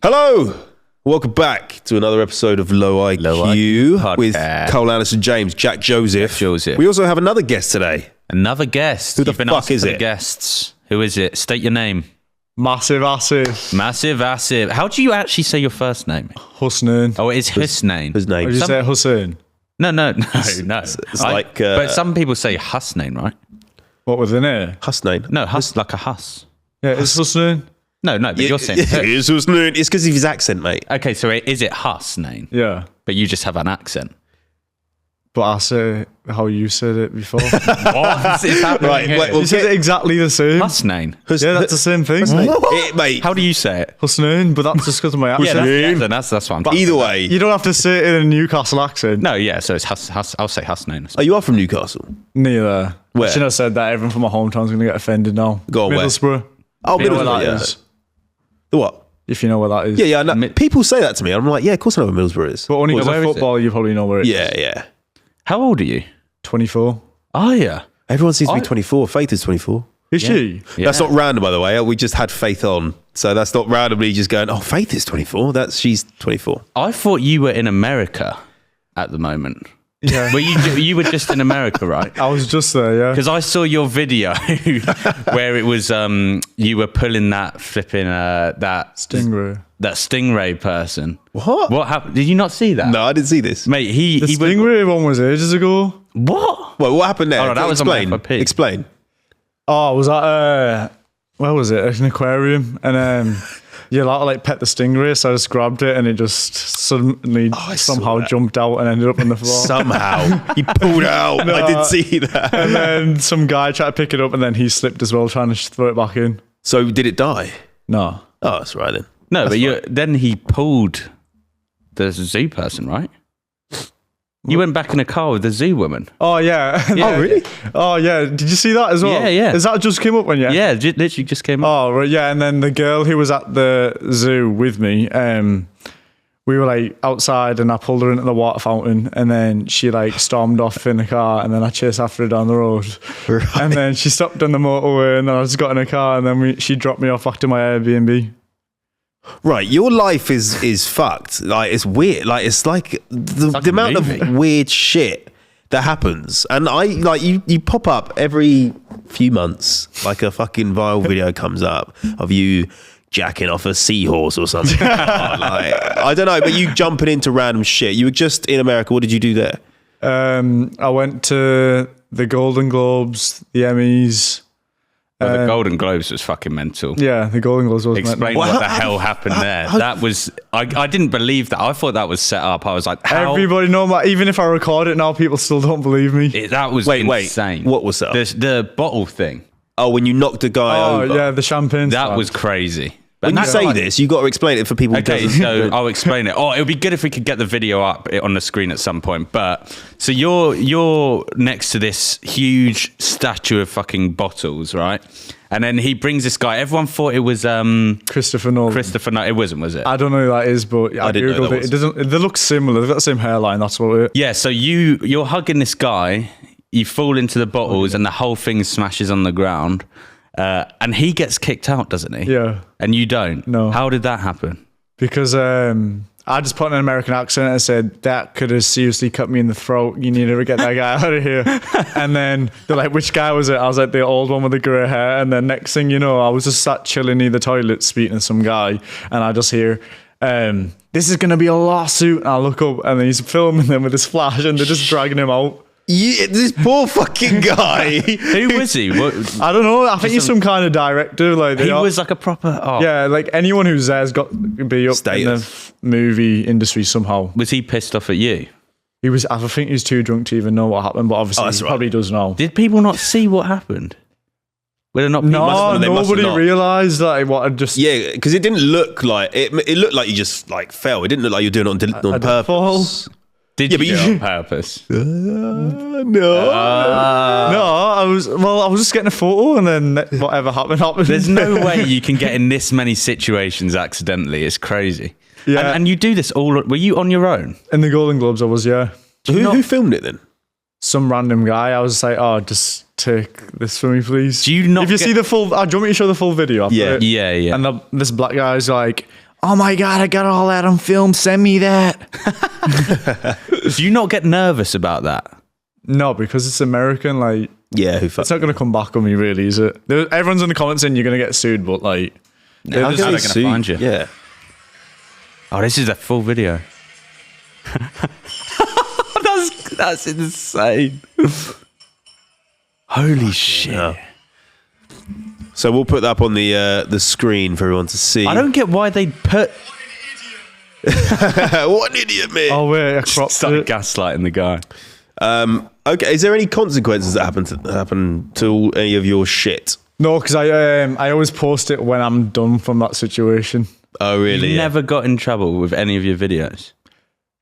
Hello! Welcome back to another episode of Low IQ with Cole Anderson, James, Jack Joseph. We also have another guest today. Another guest. Who the fuck is it? Guests. Who is it? State your name. Massive Asif. Massive Asif. How do you actually say your first name? Husnain. Oh, it is Husnain. Or did you say Hussein? No. It's like... but some people say Husnain, right? What was in it? Husnain. No, like a Hus. Yeah, it's Husnain. No, but you're saying... It is Husnain. It's because of his accent, mate. Okay, so is it Husnain? Yeah. But you just have an accent. But I say how you said it before. What is happening Right, here? wait, well, You said it exactly the same. Husnain. Yeah, that's the same thing. Mate, How do you say it? Husnain, but that's just because of my accent. That's what I'm talking either way. You don't have to say it in a Newcastle accent. No, yeah, so it's Hus. I'll say Husnain. Oh, you are from Newcastle? Neither. Where? I shouldn't have said that. Everyone from my hometown's going to get offended now. Go on, where? Middlesbrough. Oh, You know where Middlesbrough, that yeah. is? The what? If you know where that is. Yeah, I know. People say that to me. I'm like, yeah, of course I know where Middlesbrough is. But only because Where of is it? football, you probably know where it is. Yeah. How old are you? 24. Oh, yeah. Everyone seems to be 24. Faith is 24. Is she? Yeah. That's not random, by the way. We just had Faith on. So that's not randomly just going, oh, Faith is 24. She's 24. I thought you were in America at the moment. Yeah. Well, you were just in America, right? I was just there, yeah. Because I saw your video where it was you were pulling that flipping that Stingray. person. What happened? Did you not see that? No, I didn't see this. Mate. The Stingray one was ages ago. What? Well, what happened there? Oh, no, that was on my FYP. Explain. Oh, was that where was it? An aquarium, and you're allowed to like pet the stingray, so I just grabbed it, and it just suddenly somehow jumped out and ended up on the floor. Somehow he pulled it out. I did see that. And then some guy tried to pick it up, and then he slipped as well, trying to throw it back in. So did it die? No. Oh, that's right then. No, but then he pulled the zoo person, right? You went back in a car with the zoo woman. Oh yeah. Oh really? Oh yeah. Did you see that as well? Yeah. Is that just came up when you? Yeah, literally just came up. Oh right, yeah. And then the girl who was at the zoo with me, we were like outside, and I pulled her into the water fountain, and then she like stormed off in the car, and then I chased after her down the road, Right. and then she stopped on the motorway, and then I just got in a car, and then she dropped me off back to my Airbnb. Right, your life is fucked. Like it's weird. Like it's like the like a amount movie. of weird shit that happens. And I like you pop up every few months, like a fucking viral video comes up of you jacking off a seahorse or something. Like, I don't know, but you jumping into random shit. You were just in America. What did you do there? I went to the Golden Globes, the Emmys. Well, the Golden Globes was fucking mental. Yeah, the Golden Globes was Explain what the hell happened there. That was I didn't believe that. I thought that was set up. I was like, how? Everybody know that. Even if I record it now, people still don't believe me. That was insane. What was that? The bottle thing. Oh, when you knocked a guy over. Yeah, the champagne. That stand. was crazy. When you say this, you got to explain it for people. Okay, who doesn't. so I'll explain it. Oh, it would be good if we could get the video up on the screen at some point. But so you're next to this huge statue of fucking bottles, right? And then he brings this guy. Everyone thought it was Christopher Nolan. Christopher Nolan. It wasn't, was it? I don't know who that is, but I didn't know googled that it. was. It doesn't. They look similar. They've got the same hairline. That's what it. Yeah. So you're hugging this guy. You fall into the bottles, and the whole thing smashes on the ground. And he gets kicked out, doesn't he? Yeah. And you don't? No. How did that happen? Because I just put in an American accent and said, that could have seriously cut me in the throat. You need to get that guy out of here. And then they're like, which guy was it? I was like, the old one with the grey hair. And then next thing you know, I was just sat chilling near the toilet speaking to some guy. And I just hear, this is going to be a lawsuit. And I look up and he's filming them with his flash and they're just dragging him out. Yeah, this poor fucking guy. Who was he? I don't know. I think he's some kind of director. Like He was like a proper... Oh. Yeah, like anyone who's there's got to be up in the movie industry somehow. Was he pissed off at you? He was. I think he was too drunk to even know what happened, but obviously he probably does know. Did people not see what happened? Were there not people? No, nobody realised like what had just... Yeah, because it didn't look like... It looked like you just like fell. It didn't look like you were doing it on purpose. Did you do it on purpose? No. No, I was just getting a photo and then whatever happened. There's no way you can get in this many situations accidentally. It's crazy. Yeah. And you do this all... Were you on your own? In the Golden Globes, I was, yeah. Who filmed it then? Some random guy. I was like, oh, just take this for me, please. Do you not If you see the full... do you want me to show the full video? Yeah. Yeah. And this black guy's like... oh my God, I got all that on film. Send me that. Do you not get nervous about that? No, because it's American. Like, Yeah, who it's not going to come back on me, really, is it? Everyone's in the comments saying you're going to get sued, but like, How are they going to find you? Yeah. Oh, this is a full video. That's insane. Holy shit. Yeah. So we'll put that up on the screen for everyone to see. I don't get why they put... What an idiot, man. oh wait, I cropped Started it. gaslighting the guy. Okay, is there any consequences that happen to any of your shit? No, because I always post it when I'm done from that situation. Oh, really? You never got in trouble with any of your videos?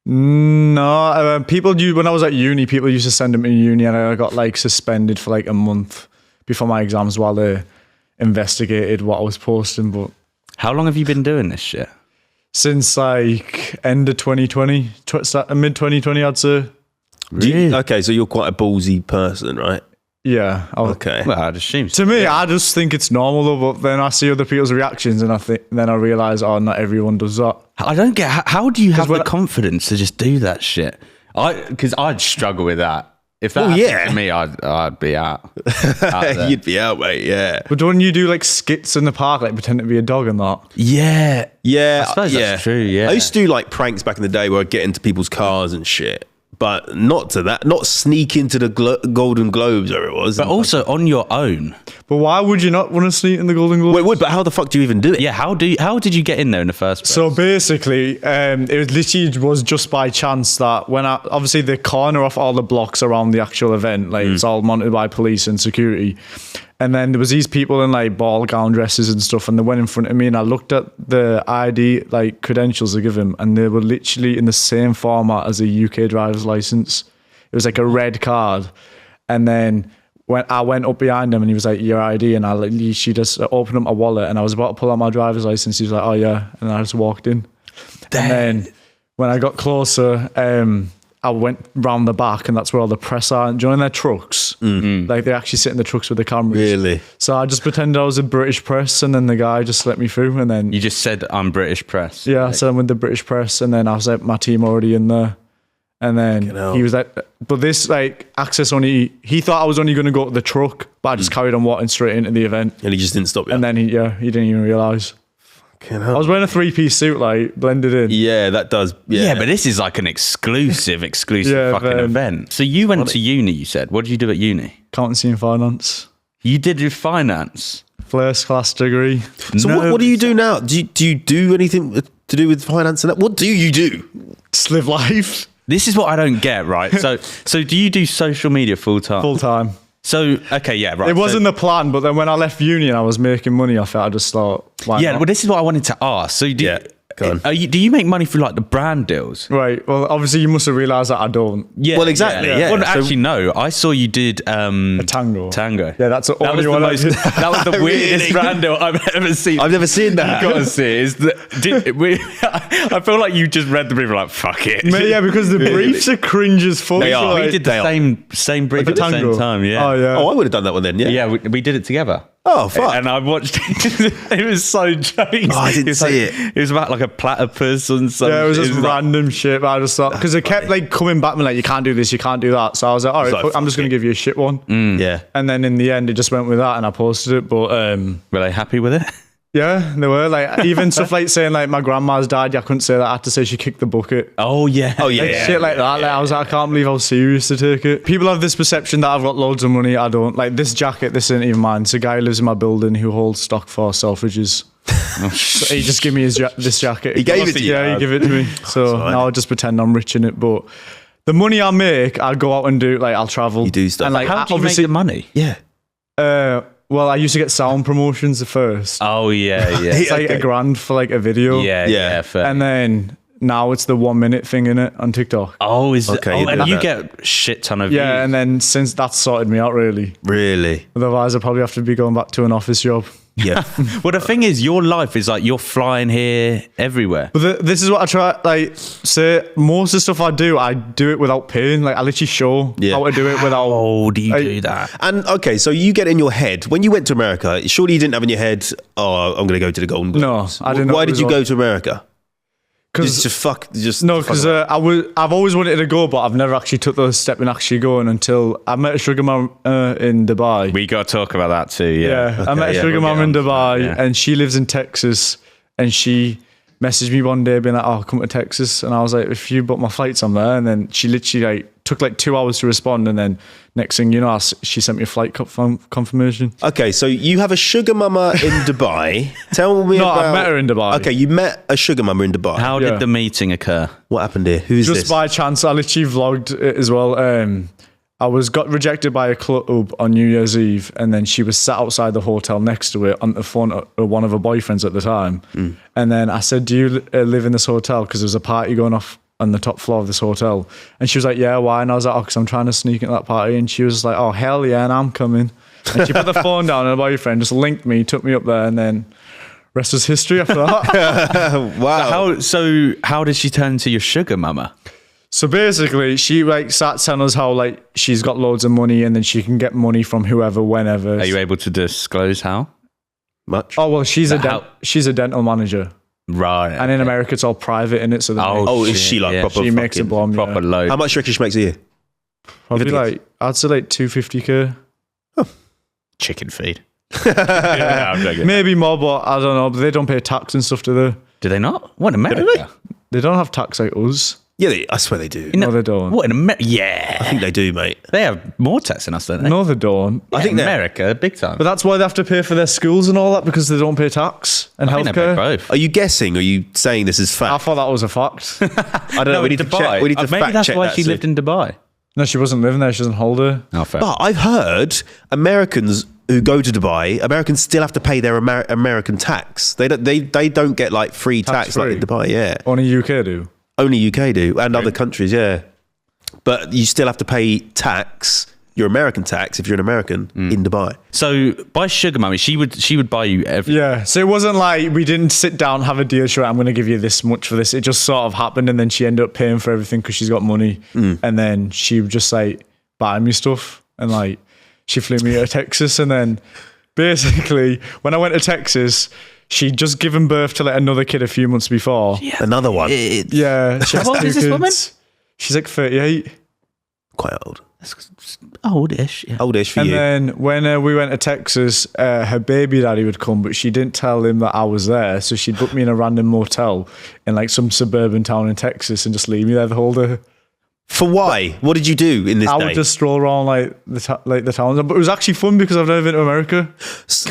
No, people do. When I was at uni, people used to send them to uni, and I got like suspended for like a month before my exams while they investigated what I was posting. But How long have you been doing this shit? since like end of 2020, mid 2020, I'd say. Okay, so you're quite a ballsy person, right? Yeah. Okay. Well, I'd assume so. To me, I just think it's normal though. But then I see other people's reactions, and then I realize, oh, not everyone does that. I don't get... How do you have when the confidence to just do that shit? Because I'd struggle with that. If that Well, happened yeah. to me, I'd be out. There. You'd be out, mate. Yeah. But don't you do like skits in the park, like pretend to be a dog and that? Yeah. Yeah. I suppose that's true, yeah. I used to do like pranks back in the day where I'd get into people's cars and shit. But not to that, not sneak into the Golden Globes, or it was. But also on your own. But why would you not want to sneak in the Golden Globes? Wait, but how the fuck do you even do it? Yeah, how did you get in there in the first place? So basically, it literally was just by chance that when obviously they corner off all the blocks around the actual event, like it's all monitored by police and security. And then there was these people in like ball gown dresses and stuff, and they went in front of me, and I looked at the ID like credentials they give him, and they were literally in the same format as a UK driver's license. It was like a red card, and then when I went up behind him, and he was like, "Your ID," and she just opened up my wallet, and I was about to pull out my driver's license. He was like, "Oh yeah," and I just walked in. And then when I got closer, I went round the back, and that's where all the press are. Do you know in their trucks? Mm-hmm. Like they actually sit in the trucks with the cameras. Really? So I just pretended I was a British press, and then the guy just let me through, and then You just said I'm British press. yeah, so I'm with the British press, and then I was like, my team already in there, and then hell. he was like, but this like access only. He thought I was only going to go to the truck, but I just carried on walking straight into the event, And he just didn't stop you. and then he didn't even realise. Fucking I hell. was wearing a 3-piece suit, like blended in. Yeah, that does. Yeah, but this is like an exclusive Yeah, fucking then- event. So you went to uni, you said. What did you do at uni? Accountancy and finance, You did your finance. first class degree. So what do you do now? Do you do anything to do with finance and that? What do you do? Just live life This is what I don't get, right? So do you do social media full time? full time. So okay, yeah, right. It wasn't the plan, but then when I left uni and I was making money off it, I just thought, why Yeah, not? well, this is what I wanted to ask. So do Yeah, go on. do you make money through like the brand deals? Right. Well, obviously you must have realised that I don't. Yeah. Well, exactly, yeah. Well, So- actually, no. I saw you did A tango. Tango. Yeah, that's the That was only the one I most. did. That was the weirdest Really? brand deal I've ever seen. I've never seen that. You gotta see it. I feel like you just read the brief like fuck it. Mate, yeah, because the briefs are cringe as fuck. They are. We Like, did the same brief the at the tango. same time. Yeah. Oh yeah. Oh, I would have done that one then. Yeah. Yeah, we did it together. Oh, fuck. And I watched it. It was so jokes. Oh, I didn't was see like, it. It was about like a platypus and something. Yeah, it was just like- random shit. But I just thought because they kept like coming back and like you can't do this, you can't do that. So I was like, all right, like, I'm just fuck gonna it. give you a shit one. Yeah. And then in the end, it just went with that, and I posted it. But Were they happy with it? yeah, they were like even stuff like saying like my grandma's died. Yeah, I couldn't say that. I had to say she kicked the bucket. Oh yeah. Oh, yeah. Like, shit like that. Like, I was like, I can't believe how serious to take it. People have this perception that I've got loads of money. I don't. Like this jacket, this isn't even mine. It's a guy who lives in my building who holds stock for Selfridges. So he just gave me this jacket. He gave it to you? Yeah, he gave it to me. So alright. now I just pretend I'm rich in it. But the money I make, I'll go out and do. Like I'll travel. You do stuff. And like How do you make obviously, the money? Yeah. well, I used to get sound promotions at first. Oh yeah, yeah. It's like okay. $1,000 for like a video. Yeah, Yeah. yeah. Fair. And then now it's the 1 minute thing in it on TikTok. oh, is Okay, it? you Oh, and did you that. get shit ton of Yeah, views. and then since that's sorted me out really. Really. Otherwise, I'd probably have to be going back to an office job. Yeah. Well, the thing is, your life is like you're flying here everywhere. But this is what I try. Like, say most of the stuff I do it without paying. Like, I literally show how to do it without. How do you do that? And okay, so you get in your head when you went to America. Surely you didn't have in your head, "Oh, I'm going to go to the Golden Globes." No, I didn't know Why it did was you on. go to America? Because Because I've always wanted to go, but I've never actually took the step in actually going until I met a sugar mum in Dubai. We got to talk about that too. Yeah. I met a sugar mum in Dubai, and she lives in Texas, and she messaged me one day being like, "Oh, come to Texas," and I was like, "If you book my flights, I'm there." And then she literally took 2 hours to respond, and then next thing you know, she sent me a flight confirmation. Okay, so you have a sugar mama in Dubai. Tell me about... I met her in Dubai. Okay, you met a sugar mama in Dubai. How did the meeting occur? What happened here? Who's Just this? by chance, I literally vlogged it as well. I got rejected by a club on New Year's Eve, and then she was sat outside the hotel next to it on the phone of one of her boyfriends at the time. And then I said, "Do you live in this hotel?" Because there's a party going off on the top floor of this hotel. And she was like, "Yeah, why?" And I was like, "Oh, because I'm trying to sneak into that party." And she was like, "Oh, hell yeah, and I'm coming." And she put the phone down, and her boyfriend just linked me, took me up there, and then rest was history after that. Wow. How did she turn into your sugar mama? So basically, she sat telling us how she's got loads of money, and then she can get money from whoever, whenever. Are you able to disclose how Much? Oh well, she's a dental manager, right? and in America it's all private in it. So Is she proper? she makes a bomb. proper load. How much do you reckon she makes a year? Probably I'd say $250K, chicken feed? Yeah, I'm joking. maybe more, but I don't know. But they don't pay tax and stuff, do they? Do they not? What in America? They don't have tax like us. Yeah, I swear they do. No, they don't. What in America? Yeah, I think they do, mate. they have more tax than us, don't they? No, they don't. I think they're- America, big time. But that's why they have to pay for their schools and all that, because they don't pay tax and I think they pay healthcare. both. Are you guessing? Or are you saying this is I fact? thought that was a fact. I don't know. We need to check. We need to Maybe fact that's check why that she soon. lived in Dubai. No, she wasn't living there. She was on holiday. Oh, fair. But I've heard Americans who go to Dubai, Americans still have to pay their American tax. They don't get free tax like in Dubai. Yeah, Only UK do. only UK do, and other countries. Yeah, but you still have to pay tax, your American tax, if you're an American in Dubai. So by sugar mummy, she would buy you everything. Yeah, so it wasn't like we didn't sit down, have a deal, sure, I'm going to give you this much for this. It just sort of happened, and then she ended up paying for everything because she's got money. And then she would just buy me stuff, and she flew me to Texas. And then basically, when I went to Texas, she'd just given birth to another kid a few months before. Another one. Yeah. She has How old two is this woman? kids. She's 38. Quite old. Oldish. Yeah. Oldish for And you. then when we went to Texas, her baby daddy would come, but she didn't tell him that I was there. So she'd book me in a random motel in some suburban town in Texas and just leave me there the whole day. For why? What did you do in this I day? would just stroll around the towns, but it was actually fun because I've never been to America.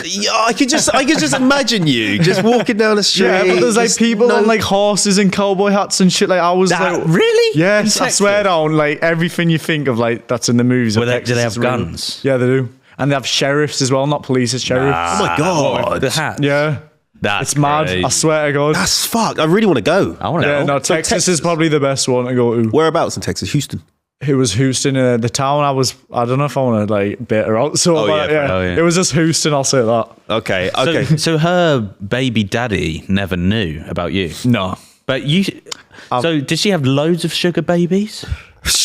Yeah, I could just imagine you just walking down the street. Yeah, but there's just people on horses and cowboy hats and shit. I was really? yes, In I swear down, everything you think of that's in the movies. Do of they Texas have is real. guns? Yeah, they do, and they have sheriffs as well, not police, it's sheriffs. Oh my God. The hat. Yeah, That's it's mad. crazy. I swear to God. That's fucked. I really want to go. I want to Yeah, know. no, Texas is probably the best one to go to. Whereabouts in Texas? Houston. It was Houston, the town I don't know if I want to bait her out. So yeah. it was just Houston, I'll say that. Okay. So her baby daddy never knew about you. No. But you. So did she have loads of sugar babies?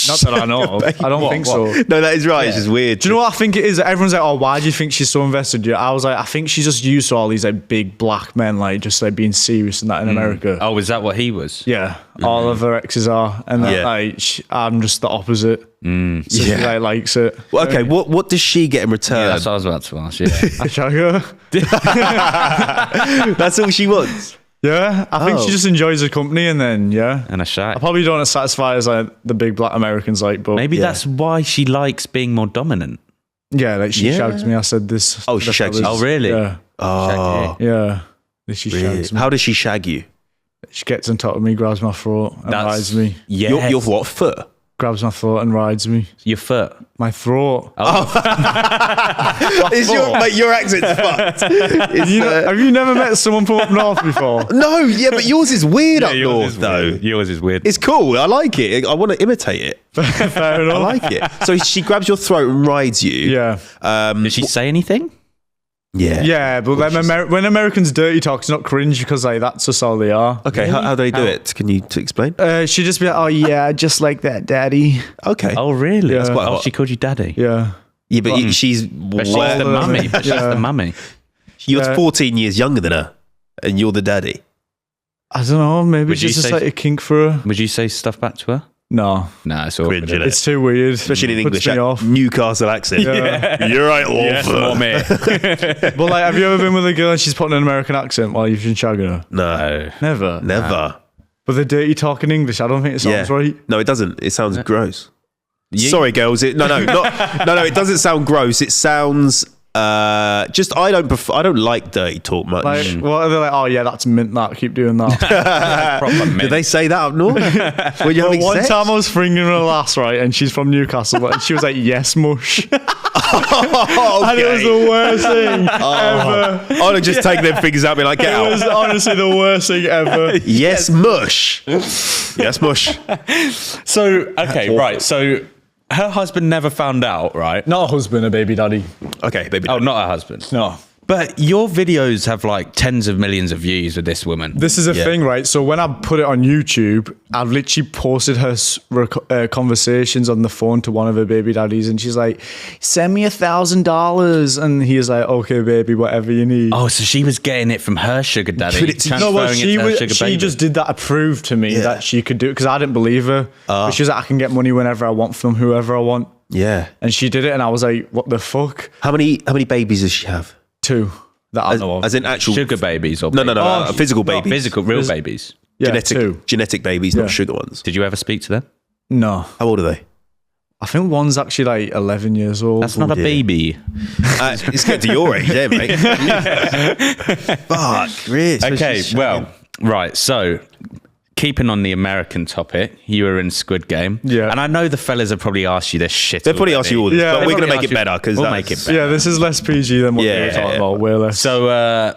Not that I know of. I don't think so. No, that is right. It's just weird. Do you know what I think it is? Everyone's like, "Oh, why do you think she's so invested?" I was like, I think she's just used to all these big black men just being serious and that in America. Oh, is that what he was? Yeah, all of her exes are, and I'm just the opposite. So she likes it. Well, okay, what does she get in return? That's what I was about to ask. Yeah. I shag her. That's all she wants. Yeah, I think she just enjoys the company, and then And a I shag. probably don't as satisfy as the big black Americans but Maybe that's why she likes being more dominant. yeah, she shags me. I said this. Oh, she shags you. Oh, really? Yeah, Oh, yeah. She really? shags me. How does she shag you? She gets on top of me, grabs my throat, and rides me. Yeah. Your what foot? Grabs my throat and rides me. Your foot. My throat. Is your accent's fucked? Have you never met someone from up north before? No, yeah, but yours is weird up north, though. Yours is weird. It's cool. I like it. I want to imitate it. Fair enough. I like it. So she grabs your throat and rides you. Yeah. Did she say anything? Yeah, but then when Americans dirty talk, it's not cringe because like that's just all they are. Okay, how do they do it? Can you explain? She'd just be like, "Oh yeah, just like that, daddy." Okay. Oh, really? Yeah. That's quite Oh, hot. she called you daddy. Yeah. Yeah, but she's But she's the mummy. But she's Yeah. the mummy. you're Yeah. 14 years younger than her, and you're the daddy. I don't know. Maybe Would you it's just say- like a kink for her. Would you say stuff back to her? No, No, it's all Cringe, innit? it's too weird. Especially in Puts English, me off. Newcastle accent. Yeah. You're right, Yes, Wolf. mommy. But like, have you ever been with a girl and she's putting an American accent while you've been shagging her? No, Never. never. But they dirty talk in English. I don't think it sounds right. No, it doesn't. It sounds gross. You- Sorry, girls. No. It doesn't sound gross. It sounds just. I don't like dirty talk much. Like, what are they like? Oh yeah, that's mint. That keep doing that. Proper Did mint. they say that up north? When you're having One sex? time I was fringing her lass, right, and she's from Newcastle, and she was like, "Yes, mush," Oh, and it was okay. the worst thing ever. I'd have just taken them fingers out and be like, get It was out. honestly the worst thing ever. Yes, mush. Yes, mush. So, okay, right. So her husband never found out, right? Not a husband, a baby daddy. Okay, baby. Oh, not her husband. No. But your videos have like tens of millions of views with this woman. This is a Yeah. thing, right? So when I put it on YouTube, I've literally posted her conversations on the phone to one of her baby daddies, and she's like, "Send me $1,000," and he's like, "Okay, baby, whatever you need." Oh, so she was getting it from her sugar daddy. But it's- No, well, transferring it to her sugar she baby. just did that to prove to me that she could do it because I didn't believe her. But she was like, "I can get money whenever I want from whoever I want," Yeah. and she did it, and I was like, "What the fuck?" How many babies does she have? 2 that I know of. As in actual sugar babies or No, Oh, physical no, babies. physical real babies. yeah, genetic 2. genetic babies, Yeah. not sugar ones. Did you ever speak to them? No, How old are they? I think one's actually like 11 years old. That's not a dear. baby. It's getting to your age, yeah, mate. Fuck, really? So Okay, she's well, shagging. right. So, keeping on the American topic, you were in Squid Game. Yeah. And I know the fellas have probably asked you this shit. They'll probably ask you all this, Yeah. but They'll we're going to probably make it ask you- better because we'll make it better. Yeah, this is less PG than what we were talking about. Way less. So,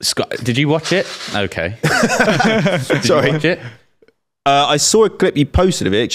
Scott, did you watch it? Okay. Did Sorry. you watch it? I saw a clip you posted of it.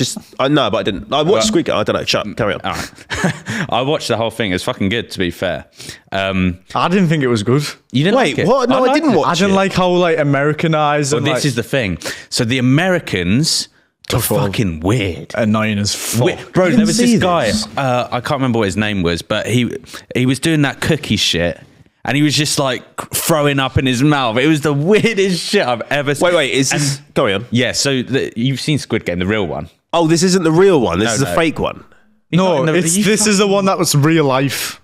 No, but I didn't. I watched Squid Game. I don't know. Shut up. Carry on. All right. I watched the whole thing. It was fucking good, to be fair. I didn't think it was good. You didn't Wait, like it? what? No, I liked didn't it. watch I didn't it. like how like Americanized Well, and this like, is the thing. So the Americans are Tough on. fucking weird. annoying as fuck. Bro, there was see this guy, this. I can't remember what his name was, but he was doing that cookie shit and he was just like throwing up in his mouth. It was the weirdest shit I've ever seen. Wait. Is this? Carry on. Yeah, so you've seen Squid Game, the real one. Oh, this isn't the real one. This is a no. fake one. No, Not in the- this is the one that was real life.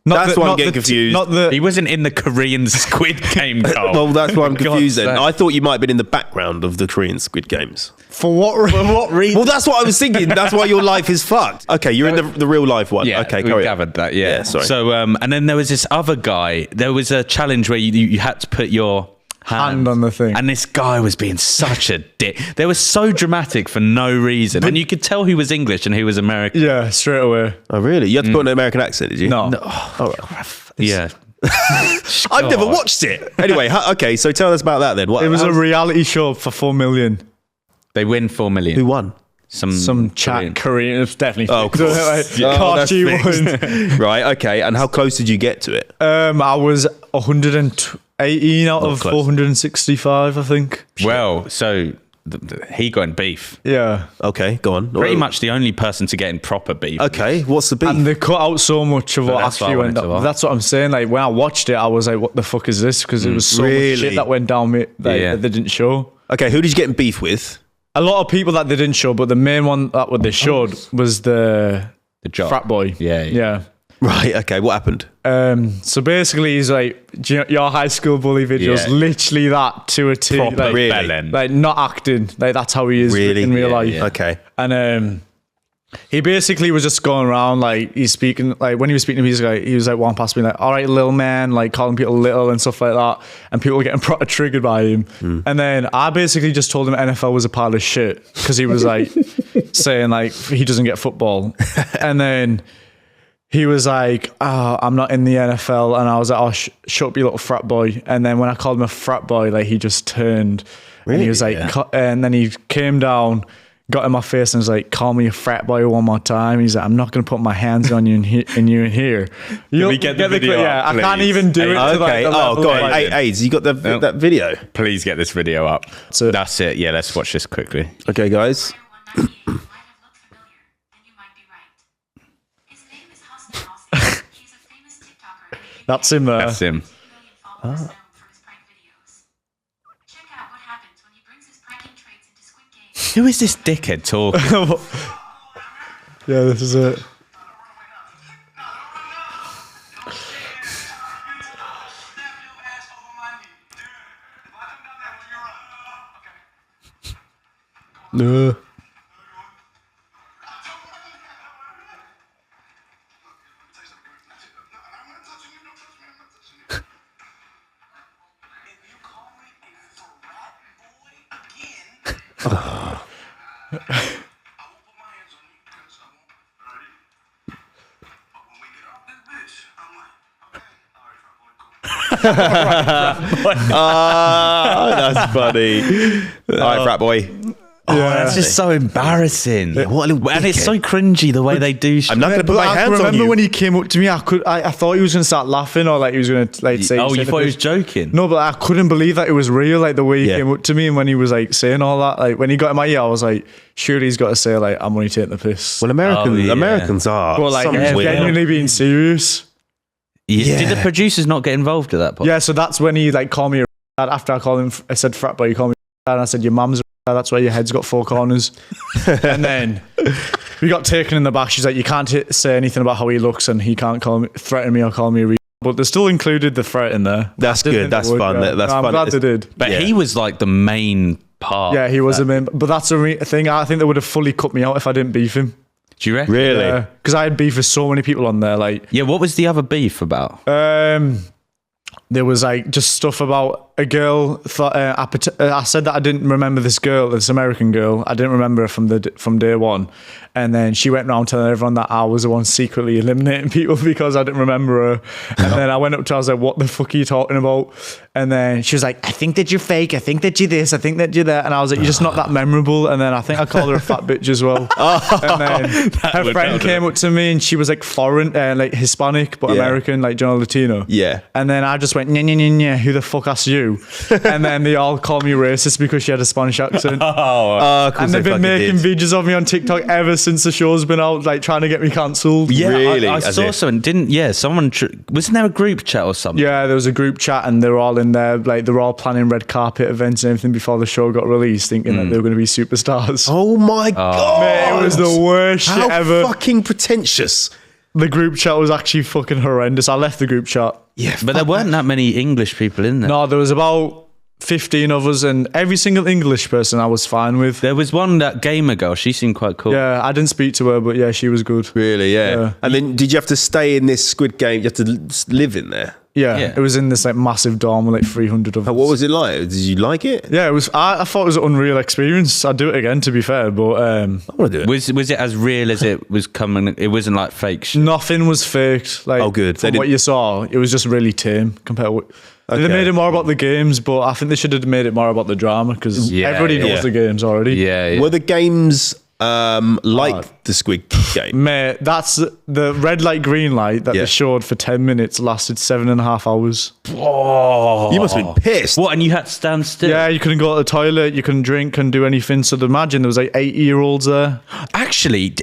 Not That's why I'm not getting confused. Not the. He wasn't in the Korean Squid Game, Carl. Well, that's why I'm For confused God's then. sake. I thought you might have been in the background of the Korean Squid Games. For what reason? Well, that's what I was thinking. That's why your life is fucked. Okay, you're in the real life one. Yeah, okay, we carry on. gathered that. Yeah. Yeah, sorry. So, and then there was this other guy. There was a challenge where you had to put your Hand on the thing. and this guy was being such a dick. They were so dramatic for no reason, and you could tell who was English and who was American. Yeah, straight away. Oh, really? You had to put on an American accent, did you? No. Yeah. I've never watched it. Anyway, okay, so tell us about that then. What, It was a how- reality show for 4 million. They win 4 million. who won? Some chat Korean. It's definitely. Oh, fake. cool. Like, Oh, that's Kachi fixed. won. Right, okay. And how close did you get to it? I was 118 out of close. 465, I think. Well, so he got in beef. Yeah. Okay, go on. Pretty much the only person to get in proper beef. Okay, what's the beef? And they cut out so much of what that's what I actually went wanted to down. ask. That's what I'm saying. Like when I watched it, I was like, "What the fuck is this?" Because it was so Really? much shit that went down that Yeah. they didn't show. Okay, who did you get in beef with? A lot of people that they didn't show, but the main one that what they showed was the job. frat boy. Yeah, yeah. Right, okay, what happened? So basically, he's like, do you know, your high school bully videos, Yeah. literally that to a T. Proper Like, Really? bellend. like not acting. Like that's how he is Really? in real Yeah, life. yeah. Okay. And he basically was just going around like he's speaking like when he was speaking to me, he was like walking past me like, "All right, little man," like calling people little and stuff like that, and people were getting triggered by him. And then I basically just told him NFL was a pile of shit because he was like saying like he doesn't get football, and then he was like, "Oh, I'm not in the NFL," and I was like, "Oh, shut up, you little frat boy." And then when I called him a frat boy, like he just turned, and he was like, and then he came down, got in my face and was like, call me a frat boy one more time. He's like, I'm not going to put my hands on you in here. Can we get the video clip? up, Yeah, I please? can't even do it. To Okay. like the level God. of, like- AIDS, you got that video? Please get this video up. So- That's it. Yeah, let's watch this quickly. Okay, guys. Might have looked familiar, and you might be right. His name is Husnain Asif. He's a famous TikToker. That's him there. That's him. 2 million followers known for his prank videos. Check out what happens when he brings his pranking traits into Squid Game. Who is this dickhead talking? Yeah, this is it. No. That's funny. All right, frat boy. Oh, that's just so embarrassing. What a little And it's so dickhead. cringy the way they do shit. I'm not going to put But my I hands on remember you. when he came up to me, I thought he was going to start laughing or like he was going to like say. Oh, say you the thought he was piss. joking? No, but I couldn't believe that it was real. Like the way he Yeah. came up to me and when he was like saying all that, like when he got in my ear, I was like, surely he's got to say like, I'm only taking the piss. Well, yeah. Americans are. But like, something weird. genuinely being serious. Yeah. Did the Yeah. producers not get involved at that point? Yeah, so that's when he like called me a dad. After I called him, I said frat boy, he called me a dad, and I said your mum's a dad, that's why your head's got 4 corners. And then we got taken in the back. She's like, you can't say anything about how he looks, and he can't threaten me or call me a but they still included the threat in there. That's I didn't good. think That's they would, fun. yeah. That's No, I'm fun. glad they did. But Yeah. he was like the main part. Yeah, he was the main. But that's a thing. I think they would have fully cut me out if I didn't beef him. Do you reckon? Really? Because I had beef with so many people on there. Like, Yeah, what was the other beef about? there was like just stuff about a girl. Thought, I said that I didn't remember this girl, this American girl. I didn't remember her from day one. And then she went around telling everyone that I was the one secretly eliminating people because I didn't remember her. And then I went up to her, I was like, what the fuck are you talking about? And then she was like, I think that you're fake. I think that you're this. I think that you're that. And I was like, you're just not that memorable. And then I think I called her a fat bitch as well. And then her friend came up to me and she was like foreign, like Hispanic, but Yeah. American, like John Latino. Yeah. And then I just went, nya, nya, nya, nya, who the fuck asked you? And then they all called me racist because she had a Spanish accent. Of course And they've they been fucking making did. videos of me on TikTok ever since the show's been out, like trying to get me cancelled. Yeah, Really? I As saw if- something. Someone wasn't there a group chat or something? Yeah, there was a group chat and they were all in there, like they were all planning red carpet events and everything before the show got released, thinking that they were going to be superstars. Oh my god! Mate, it was the worst How shit ever. fucking pretentious. The group chat was actually fucking horrendous. I left the group chat. Yeah, But there weren't that many English people in there. No, there was about 15 of us, and every single English person I was fine with. There was one, that gamer girl. She seemed quite cool. Yeah, I didn't speak to her, but yeah, she was good. Really, yeah. Yeah. And then did you have to stay in this Squid Game? You have to live in there. Yeah, Yeah. it was in this like massive dorm with like 300 of us. What was it like? Did you like it? Yeah, it was. I thought it was an unreal experience. I'd do it again, to be fair, but I want to do it. Was it as real as it was coming? It wasn't like fake shit. nothing was faked. Like, Oh, good. They From what didn't- you saw, it was just really tame compared to what. Okay. They made it more about the games, but I think they should have made it more about the drama because Yeah, everybody knows yeah. the games already. Yeah. Were the games like the Squid Game? Mate, that's the red light, green light that Yeah. they showed for 10 minutes lasted 7.5 hours. Oh. You must have been pissed. What? And you had to stand still? Yeah, you couldn't go to the toilet, you couldn't drink, couldn't do anything. So imagine there was like 80-year-olds there. Actually,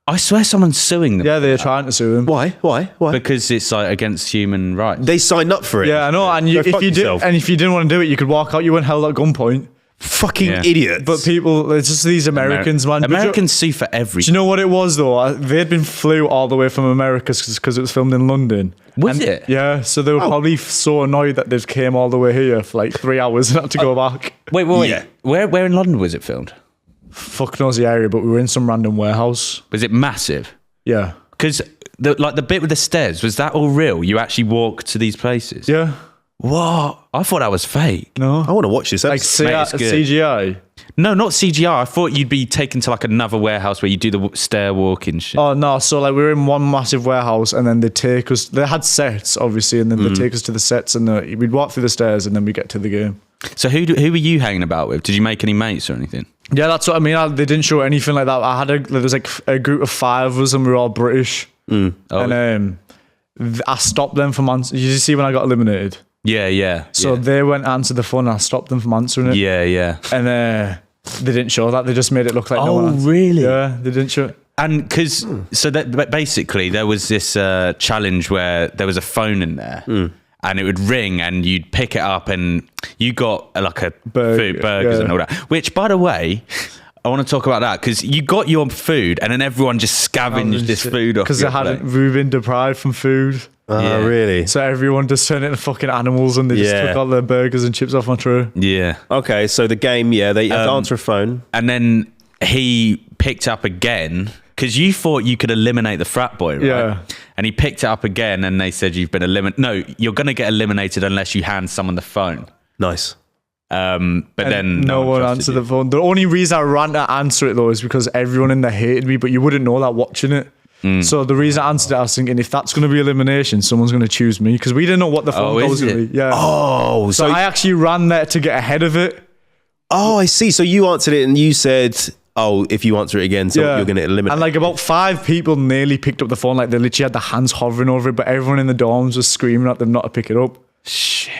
I swear someone's suing them. Yeah, they're trying to sue him. Why? Because it's like against human rights. They signed up for it. Yeah, I know. And Go if fuck you yourself. if you didn't want to do it, you could walk out. You weren't held at gunpoint. Fucking Yeah. idiots. But people, it's just these Americans, man. But Americans sue for Do everything. you know what it was though? They'd been flew all the way from America because it was filmed in London. Was it? Yeah, so they were probably so annoyed that they came all the way here for like 3 hours and had to go back. Wait. Yeah. Where in London was it filmed? Fuck knows the area, but we were in some random warehouse. Was it massive? Yeah. Because the bit with the stairs, was that all real? You actually walked to these places? Yeah. What? I thought that was fake. No. I want to watch this Like episode. Mate, it's good. CGI. No, not CGI. I thought you'd be taken to like another warehouse where you do the stair walking shit. Oh no, so like we were in one massive warehouse and then they take us, they had sets obviously, and then they take us to the sets and we'd walk through the stairs and then we get to the game. So who were you hanging about with? Did you make any mates or anything? Yeah, that's what I mean. They didn't show anything like that. There was like a group of 5 of us, and we were all British. Oh. And I stopped them from answering. You see when I got eliminated? Yeah. So they went and answered the phone, and I stopped them from answering it. Yeah. And they didn't show that. They just made it look like no one answered. Really? Yeah, they didn't show it. And because, so that basically there was this challenge where there was a phone in there and it would ring and you'd pick it up and you got like a burgers and all that. Which, by the way, I want to talk about that because you got your food and then everyone just scavenged this food off. Because we've been deprived from food. Oh, really? So everyone just turned into fucking animals and they just took all their burgers and chips off my tray. Yeah. Okay, so the game, they have to answer a phone. And then he picked up again because you thought you could eliminate the frat boy, right? Yeah. And he picked it up again and they said you've been eliminated. No, you're going to get eliminated unless you hand someone the phone. Nice. But then no one answered the phone. The only reason I ran to answer it though is because everyone in there hated me, but you wouldn't know that watching it. So the reason I answered it, I was thinking if that's going to be elimination, someone's going to choose me because we didn't know what the phone call was going to be. Yeah. Oh, so I actually ran there to get ahead of it. Oh, I see. So you answered it and you said, oh, if you answer it again, so you're going to eliminate. And like about 5 people nearly picked up the phone. Like they literally had their hands hovering over it, but everyone in the dorms was screaming at them not to pick it up. Shit.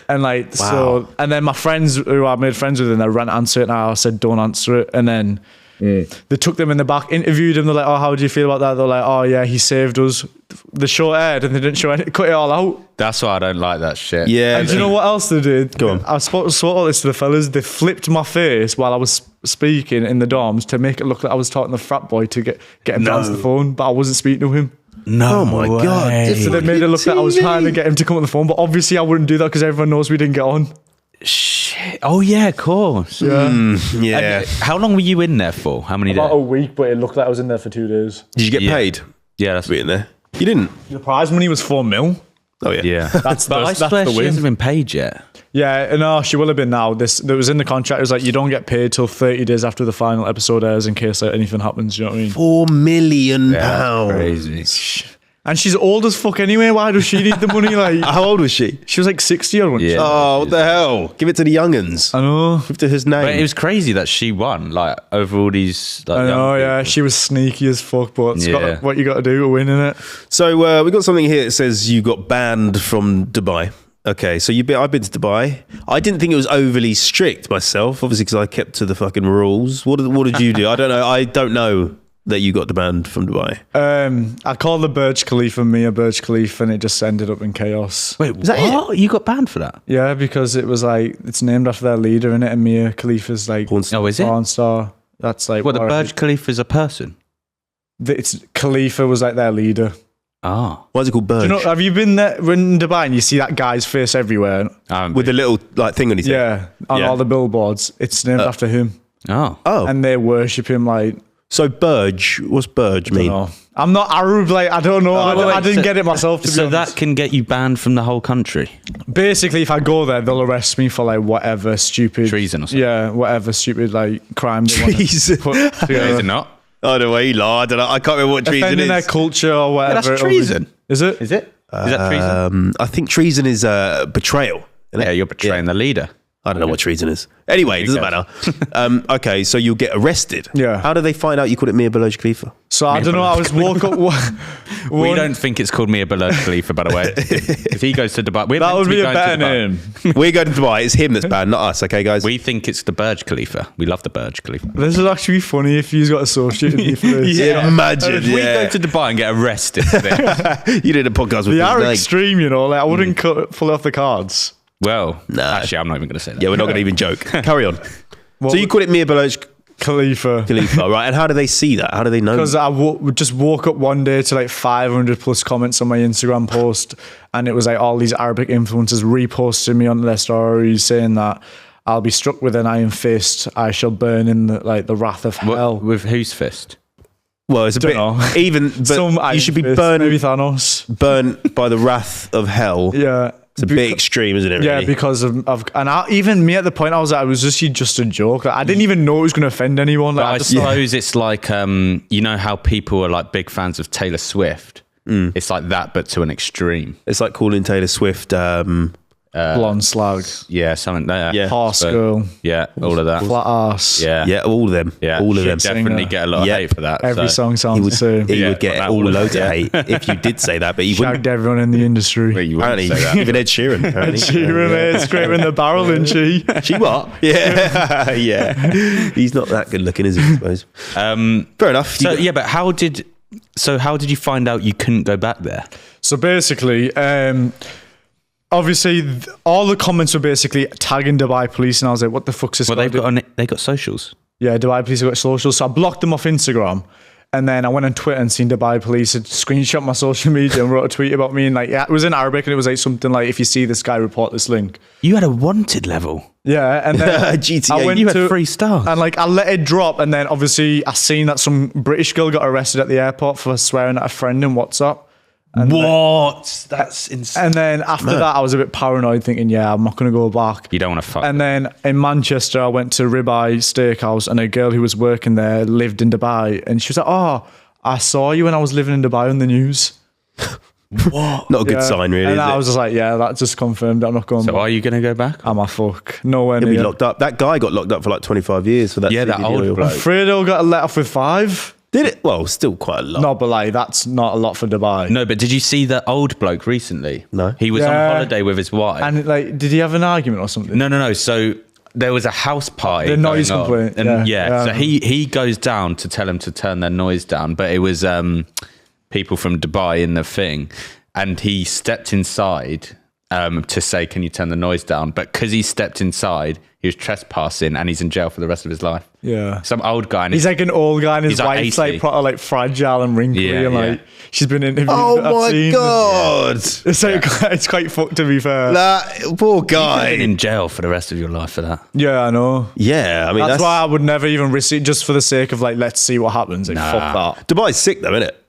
And like, so, and then my friends who I made friends with, and they ran to answer it, and I said, don't answer it. And then they took them in the back, interviewed them. They're like, oh, how do you feel about that? They're like, oh yeah, he saved us. The show aired and they didn't show it, cut it all out. That's why I don't like that shit. Yeah. And do you know what else they did? Go on. I spoke all this to the fellas. They flipped my face while I was speaking in the dorms to make it look like I was talking to the frat boy to get him to answer the phone, but I wasn't speaking to him. No, oh my God. So they made it look like I was trying to get him to come on the phone, but obviously I wouldn't do that because everyone knows we didn't get on. Shit. Oh yeah, of course. Yeah. Yeah. And how long were you in there for? How many About days? a week, but it looked like I was in there for 2 days. Did you get Yeah. paid Yeah, that's to be in there? You didn't? The prize money was $4 million. Oh, yeah. Yeah. That's But I that's swear the she win. hasn't been paid yet. Yeah, no, she will have been now. That was in the contract. It was like you don't get paid till 30 days after the final episode airs in case anything happens. You know what I mean? £4 million. Crazy. And she's old as fuck anyway. Why does she need the money? Like, How old was she? she was like 60 or something. Yeah. Oh, what the hell? Give it to the young'uns. I know. Give it to his name. But it was crazy that she won, like over all these. Like, I know. young Yeah, people. she was sneaky as fuck, but it's Yeah. got what you got to do to win in it. So we got something here that says you got banned from Dubai. Okay, so I've been to Dubai. I didn't think it was overly strict myself, obviously because I kept to the fucking rules. What did you do? I don't know. I don't know that you got banned from Dubai. I called the Burj Khalifa Mia Burj Khalifa, and it just ended up in chaos. Wait, that what? You got banned for that? Yeah, because it was like it's named after their leader in it, and Mia Khalifa's like Porn star. Oh, is it? porn star. That's like What, the Burj Khalifa is a person? It's Khalifa was like their leader. Oh. Why is it called Burj? Do you know? Have you been there in Dubai and you see that guy's face everywhere? With the little like thing on his head? Yeah, on Yeah. all the billboards. It's named after him, Oh. Oh, and they worship him like. so Burj. What's Burj mean? No. I'm not Arab. Like I don't know. I didn't get it myself. To be So honest. that can get you banned from the whole country? Basically, if I go there, they'll arrest me for like whatever stupid Treason or something? Yeah, whatever stupid like crime they want Treason. to put Is together. it not? Oh, the way you lie. I don't know. I can't remember what treason Offending their is. culture or whatever. that's it'll be. treason. Is it? Is it? Is that treason? I think treason is betrayal. isn't it? Yeah, you're betraying the leader. I don't know what treason is. Anyway, it doesn't matter. Okay, so you'll get arrested. Yeah. How do they find out you called it Mia Burj Khalifa? So I don't know. I was woke up. We don't think it's called Mia Burj Khalifa, by the way. If he goes to Dubai, we're That meant would to be a going to better Dubai. name. We're going to Dubai. It's him that's banned, not us. Okay, guys. We think it's the Burj Khalifa. We love the Burj Khalifa. This would actually be funny if you got associated with this. Imagine. If we go to Dubai and get arrested for this, You did a podcast with They are his name. extreme, you know. Like I wouldn't pull off the cards. well, Nah. actually, I'm not even going to say that. Yeah, we're not going to even joke. Carry on. What So you call it Mia Burj Khalifa. Khalifa, right? And how do they see that? How do they know? Because I just woke up one day to like 500 plus comments on my Instagram post, and it was like all these Arabic influencers reposting me on their stories saying that I'll be struck with an iron fist. I shall burn in the wrath of hell. With whose fist? Well, it's a bit know. even, but Some you iron should be fist, burned maybe Thanos. by the wrath of hell. Yeah. It's a bit extreme, isn't it? Yeah, Really? because of even me at the point I was like, it was just a joke. Like, I didn't even know it was going to offend anyone. Like, But I I just suppose it's like, you know how people are like big fans of Taylor Swift? It's like that, but to an extreme. It's like calling Taylor Swift. blonde slag, Yeah, something there. Yeah. horse But- girl, Yeah, all of that. flat ass. Yeah. Yeah, all of them. Yeah. All of She'd them. definitely get a lot of Yeah. hate for that. Every so. song sounds the same. He Yeah, would get that all would- loads yeah. of hate if you did say that, but he wouldn't. Shagged everyone in the industry. Well, you wouldn't Apparently, say that. even Ed Sheeran. Apparently. Sheeran, mate, scraping the barrel, isn't she? She what? Yeah, yeah. He's not that good looking, is he? I suppose. Fair enough. So yeah, but how did you find out you couldn't go back there? So basically, obviously, all the comments were basically tagging Dubai police, and I was like, "What the fuck's this?" Well, guy they got socials. Yeah, Dubai police have got social. So I blocked them off Instagram. And then I went on Twitter and seen Dubai police had screenshot my social media and wrote a tweet about me. And like, yeah, it was in Arabic and it was like something like, if you see this guy, report this link. You had a wanted level. Yeah. And then GTA. I went You had to, 3 stars. and like, I let it drop. And then obviously I seen that some British girl got arrested at the airport for swearing at a friend in WhatsApp. What? That's insane. And then after that, I was a bit paranoid thinking, yeah, I'm not going to go back. You don't want to fuck. And then in Manchester, I went to Ribeye Steakhouse and a girl who was working there lived in Dubai. And she was like, oh, I saw you when I was living in Dubai on the news. Not a good sign, really. And Is I it? was just like, yeah, that just confirmed I'm not going So back. are you going to go back? I'm a fuck. Nowhere He'll be near. locked up. That guy got locked up for like 25 years for that. Yeah, that CBD old oil. bloke. Fredo got a let off with 5. Did it? Well, still quite a lot. No, but like, that's not a lot for Dubai. No, but did you see that old bloke recently? No. He was Yeah. on holiday with his wife. And like, did he have an argument or something? No. So there was a house party. The noise going on. complaint, And yeah. so he goes down to tell him to turn their noise down, but it was people from Dubai in the thing, and he stepped inside to say, "Can you turn the noise down?" But because he stepped inside, he was trespassing, and he's in jail for the rest of his life. Yeah. Some old guy. And He's like an old guy and his He's like wife's 80. like proper like fragile and wrinkly Yeah, and like she's been interviewed. Oh I've my seen. god! It's like it's quite fucked to be fair. That poor guy. in jail for the rest of your life for that. Yeah, I know. Yeah, I mean That's why I would never even risk it just for the sake of like, let's see what happens. Like, Nah. fuck Dubai's sick though, isn't it? that.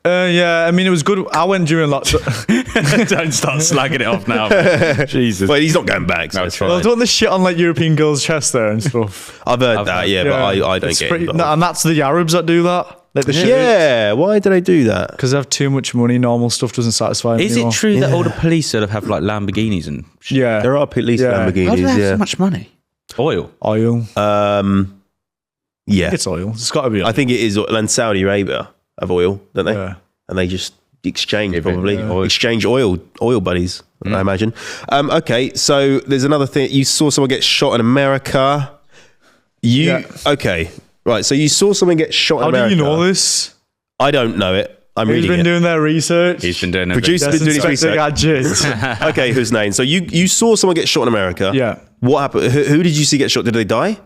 Yeah, I mean, it was good. I went during lots of. Don't start slagging it off now. Jesus. Well, he's not going back. So No, it's it's fine. Well, don't the shit on like European girls' chests there and stuff. I've heard that, yeah, but I don't It's get pretty- involved. no, and that's the Arabs that do that. Like the shit. Yeah, why do they do that? Because they have too much money. Normal stuff doesn't satisfy them Is anymore. it true that all the police sort of have like Lamborghinis and shit? Yeah. There are police Yeah. How do they Lamborghinis, have yeah. so much money? Oil. Oil. Yeah. It's oil. It's got to be oil. I think it is, and Saudi Arabia have oil, don't they? Yeah. And they just exchange Give it, probably yeah. Oil. exchange oil buddies. I imagine. Okay, so there's another thing. You saw someone get shot in America. Okay, right. So you saw someone get shot in How America. do you know this? I don't know it. I'm Who's reading been it. doing their research? He's been doing it. Producer Yes, been doing his Inspector research. Gadget. Okay, Husnain. So you saw someone get shot in America. Yeah. What happened? Who did you see get shot? Did they die?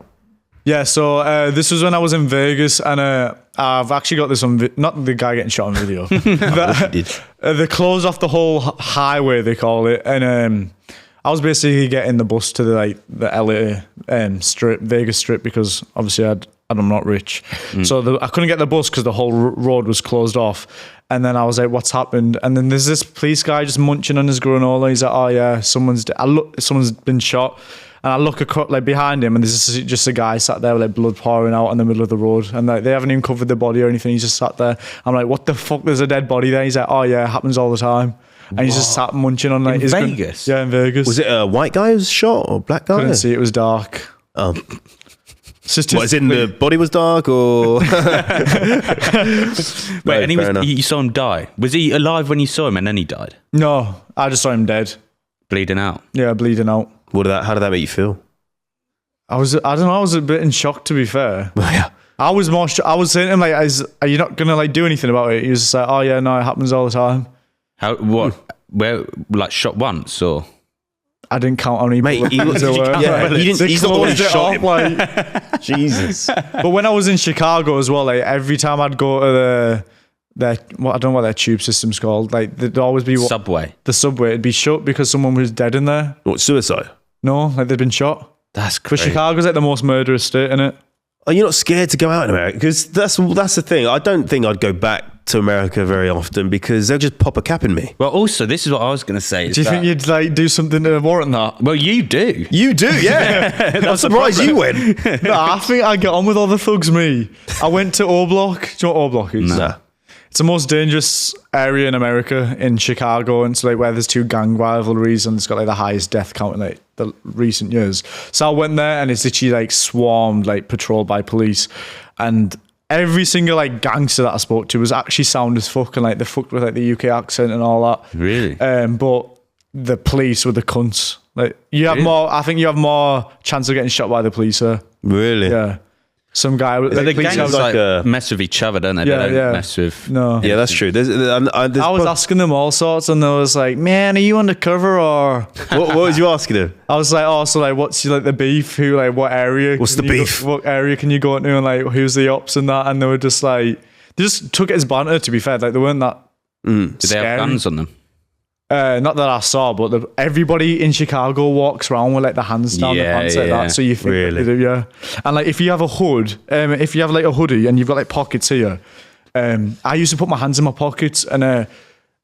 Yeah, so this was when I was in Vegas, and I've actually got this on not the guy getting shot on video. They closed off the whole highway, they call it, and I was basically getting the bus to the LA strip, Vegas strip, because obviously I'm not rich, so I couldn't get the bus because the whole road was closed off. And then I was like, "What's happened?" And then there's this police guy just munching on his granola. He's like, "Oh yeah, someone's been shot." And I look behind him, and there's just a guy sat there with like blood pouring out in the middle of the road, and like they haven't even covered the body or anything. He's just sat there. I'm like, "What the fuck? There's a dead body there." He's like, "Oh yeah, it happens all the time." And he's just sat munching on like In his Vegas? Yeah, in Vegas. Was it a white guy who was shot or a black guy? Couldn't see. It was dark. Oh. It's What, as in the body was dark or? Wait, and fair enough. you saw him die. Was he alive when you saw him and then he died? No, I just saw him dead. Bleeding out. Yeah, bleeding out. How did that make you feel? I don't know. I was a bit in shock, to be fair. Well, yeah. I was I was saying to him, like, are you not gonna like do anything about it? He was just like, "Oh yeah, no, it happens all the time." Where, like shot once or? I didn't count how many Mate, bullets there were. he's not the one who They closed it shot off, him. like- Jesus. But when I was in Chicago as well, like every time I'd go to I don't know what their tube system's called. Like there'd always be Subway. the subway. It'd be shut because someone was dead in there. What, suicide? No, like they'd been shot. That's But crazy. Chicago's like the most murderous state, innit? Are you not scared to go out in America? Because that's the thing. I don't think I'd go back to America very often because they'll just pop a cap in me. Well, also, this is what I was going to say. Do you think you'd like do something to warrant that? Well, you do. You do, yeah. I'm surprised you win. No, I think I get on with all the thugs. Me, I went to O Block. Do you know what O Block is? Nah. It's the most dangerous area in America, in Chicago, and so like where there's 2 gang rivalries, and it's got like the highest death count in like the recent years. So I went there, and it's literally like swarmed, like patrolled by police, and every single like gangster that I spoke to was actually sound as fuck, and like they fucked with like the UK accent and all that. Really? But the police were the cunts. Like you have more. I think you have more chance of getting shot by the police. Really? Yeah. Some guy. But the police gangs like mess with each other, don't they? Yeah, They don't yeah. mess with. No. Yeah, that's true. There's I was asking them all sorts, and they was like, "Man, are you undercover or?" what was you asking him? I was like, "Oh, so like, what's like the beef? Who like what area? What's can the you beef? what area can you go into? And like, who's the ops and that?" And they were just like, they just took it as banter. To be fair, like they weren't that. Did they scary. have guns on them? Not that I saw, but everybody in Chicago walks around with like the hands down their pants like that. So you think Really? that they do, yeah. And like if you have a hood, if you have like a hoodie and you've got like pockets here, I used to put my hands in my pockets and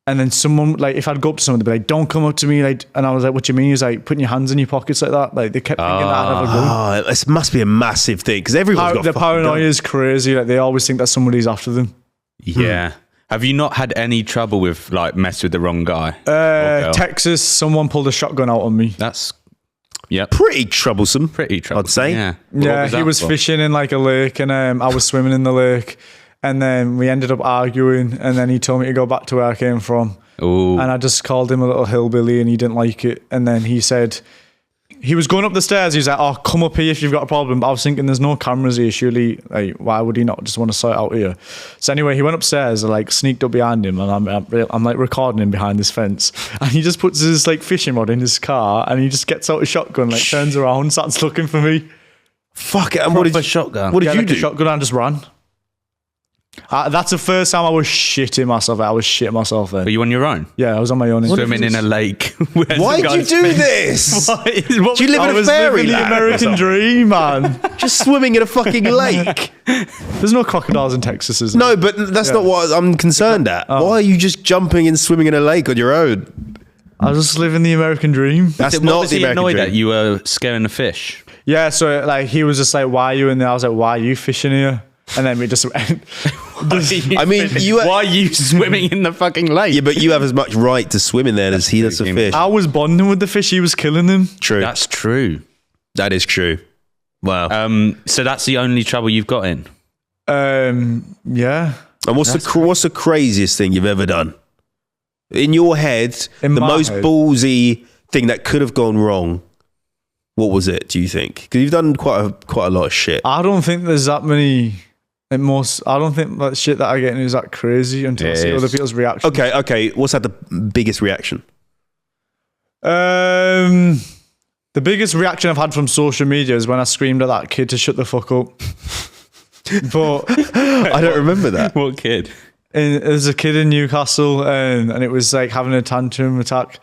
then someone like if I'd go up to someone, they'd be like, "Don't come up to me," like, and I was like, "What do you mean?" He's like, "Putting your hands in your pockets like that." Like they kept thinking that I'd have a gun. Oh, this must be a massive thing because everyone's got The fucking paranoia guns. is crazy. Like they always think that somebody's after them. Yeah. Have you not had any trouble with like mess with the wrong guy? or girl? Texas, someone pulled a shotgun out on me. That's Pretty troublesome. pretty trouble. I'd say. Yeah. What Yeah, he that was for? fishing in like a lake, and I was swimming in the lake, and then we ended up arguing, and then he told me to go back to where I came from, Ooh. and I just called him a little hillbilly, and he didn't like it, and then he said he was going up the stairs. He's like, "Oh, come up here if you've got a problem." But I was thinking, there's no cameras here. Surely, like, why would he not just want to sort it out here? So anyway, he went upstairs. I like sneaked up behind him, and I'm like recording him behind this fence. And he just puts his like fishing rod in his car, and he just gets out a shotgun, like turns around, starts looking for me. Fuck it. And what did Proper shotgun. What did Yeah, you like do? a shotgun and just ran. That's the first time I was shitting myself. I was shitting myself then. Were you on your own? Yeah, I was on my own. Swimming in a lake. Why did you do this? What Do you live I in a was living the fairyland? American dream, man. Just swimming in a fucking lake. There's no crocodiles in Texas, is there? No, but that's not what I'm concerned at. Why are you just jumping and swimming in a lake on your own? I was just living the American dream. That's What not was the he American annoyed dream. at? You were scaring the fish. Yeah, so like he was just like, "Why are you in there?" I was like, "Why are you fishing here?" And then we just I mean, you. Why are you swimming in the fucking lake? Yeah, but you have as much right to swim in there as he does to fish. I was bonding with the fish. He was killing them. True. That's true. That is true. Wow. So that's the only trouble you've got in. Yeah. And what's the craziest thing you've ever done? In your head, In the my most head. ballsy thing that could have gone wrong. What was it? Do you think? Because you've done quite a lot of shit. I don't think there's that many. I don't think that shit that I get in is that crazy until I It see is. other people's reaction. Okay. What's had the biggest reaction? The biggest reaction I've had from social media is when I screamed at that kid to shut the fuck up. But I don't remember that. What kid? there's a kid in Newcastle, and it was like having a tantrum attack,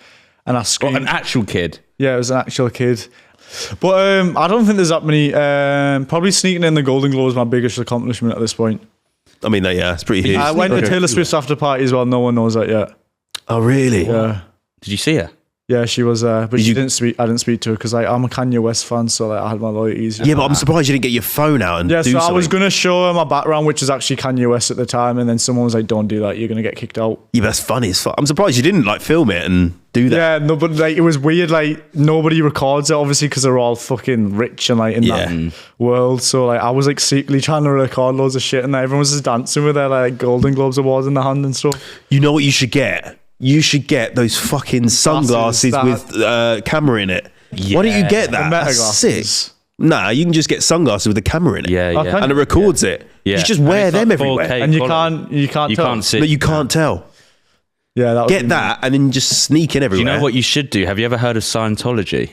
and I screamed. What, an actual kid? Yeah, it was an actual kid. But I don't think there's that many. Probably sneaking in the Golden Globe is my biggest accomplishment at this point. I mean, yeah, it's pretty huge. I went to Taylor Swift's after party as well. No one knows that yet. Oh, really? Yeah. Did you see her? Yeah, she was there, but she didn't speak. I didn't speak to her because I'm a Kanye West fan, so like I had my loyalties. Yeah, but I'm surprised you didn't get your phone out and Yeah, do so something. I was gonna show her my background, which was actually Kanye West at the time, and then someone was like, "Don't do that. You're gonna get kicked out." Yeah, but that's funny as fuck. I'm surprised you didn't like film it and do that. Yeah, no, but like it was weird. Like nobody records it, obviously, because they're all fucking rich and like in that world. So like I was like secretly trying to record loads of shit, and everyone was just dancing with their like Golden Globes awards in their hand and stuff. You know what you should get? You should get those fucking sunglasses that- with camera in it. Why don't you get that? The meta That's glasses. sick. Nah, you can just get sunglasses with a camera in it. Yeah, Oh, yeah. can And it records it. Yeah. You just And wear it's them like everywhere. 4K And you quality. can't You tell. can't see. But you can't tell. Yeah, that would Get be- that and then just sneak in Do everywhere. you know what you should do? Have you ever heard of Scientology?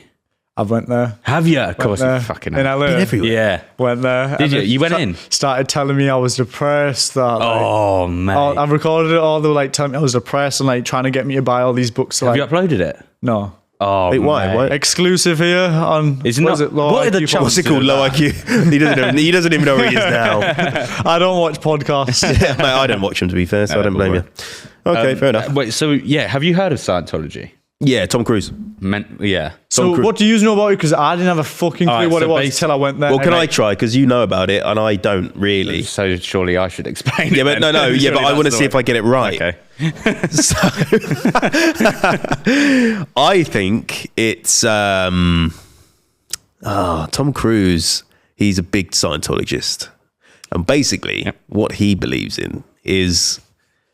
I went there. Have you? Of course, Went you there. fucking in have. LA. Been everywhere. Yeah. Went there. Did you? You went in? Started telling me I was depressed. That like, Oh man. I recorded it all. They were like telling me I was depressed and like trying to get me to buy all these books. Have Like, you uploaded it? no. Oh, Wait, why? mate. Why? Exclusive here on. Is it what not- is it? Low what are the IQ chances? What's it called? Low IQ. He doesn't even know where he is now. I don't watch podcasts. Mate, I don't watch him, to be fair, so I don't blame you. Okay, fair enough. Wait, so yeah, have you heard of Scientology? Yeah, Tom Cruise. Yeah. So what do you know about it? Because I didn't have a fucking clue Alright, what so it was until I went there. Well, can And, I try? Because you know about it and I don't really. So surely I should explain Yeah, it. but then. no. Yeah, but Surely I want to that's see the if I get it right. Okay. So, I think it's Tom Cruise. He's a big Scientologist, and basically, what he believes in is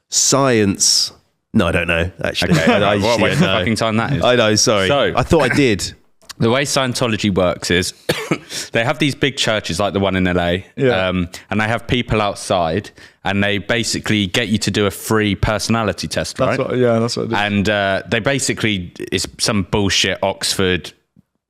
science. No, I don't know. Actually, Okay. I What shit, waste of no. fucking time that is. I know. Sorry, So- I thought I did. The way Scientology works is they have these big churches like the one in LA, Yeah. and they have people outside, and they basically get you to do a free personality test, right? that's what it is. And they basically, it's some bullshit Oxford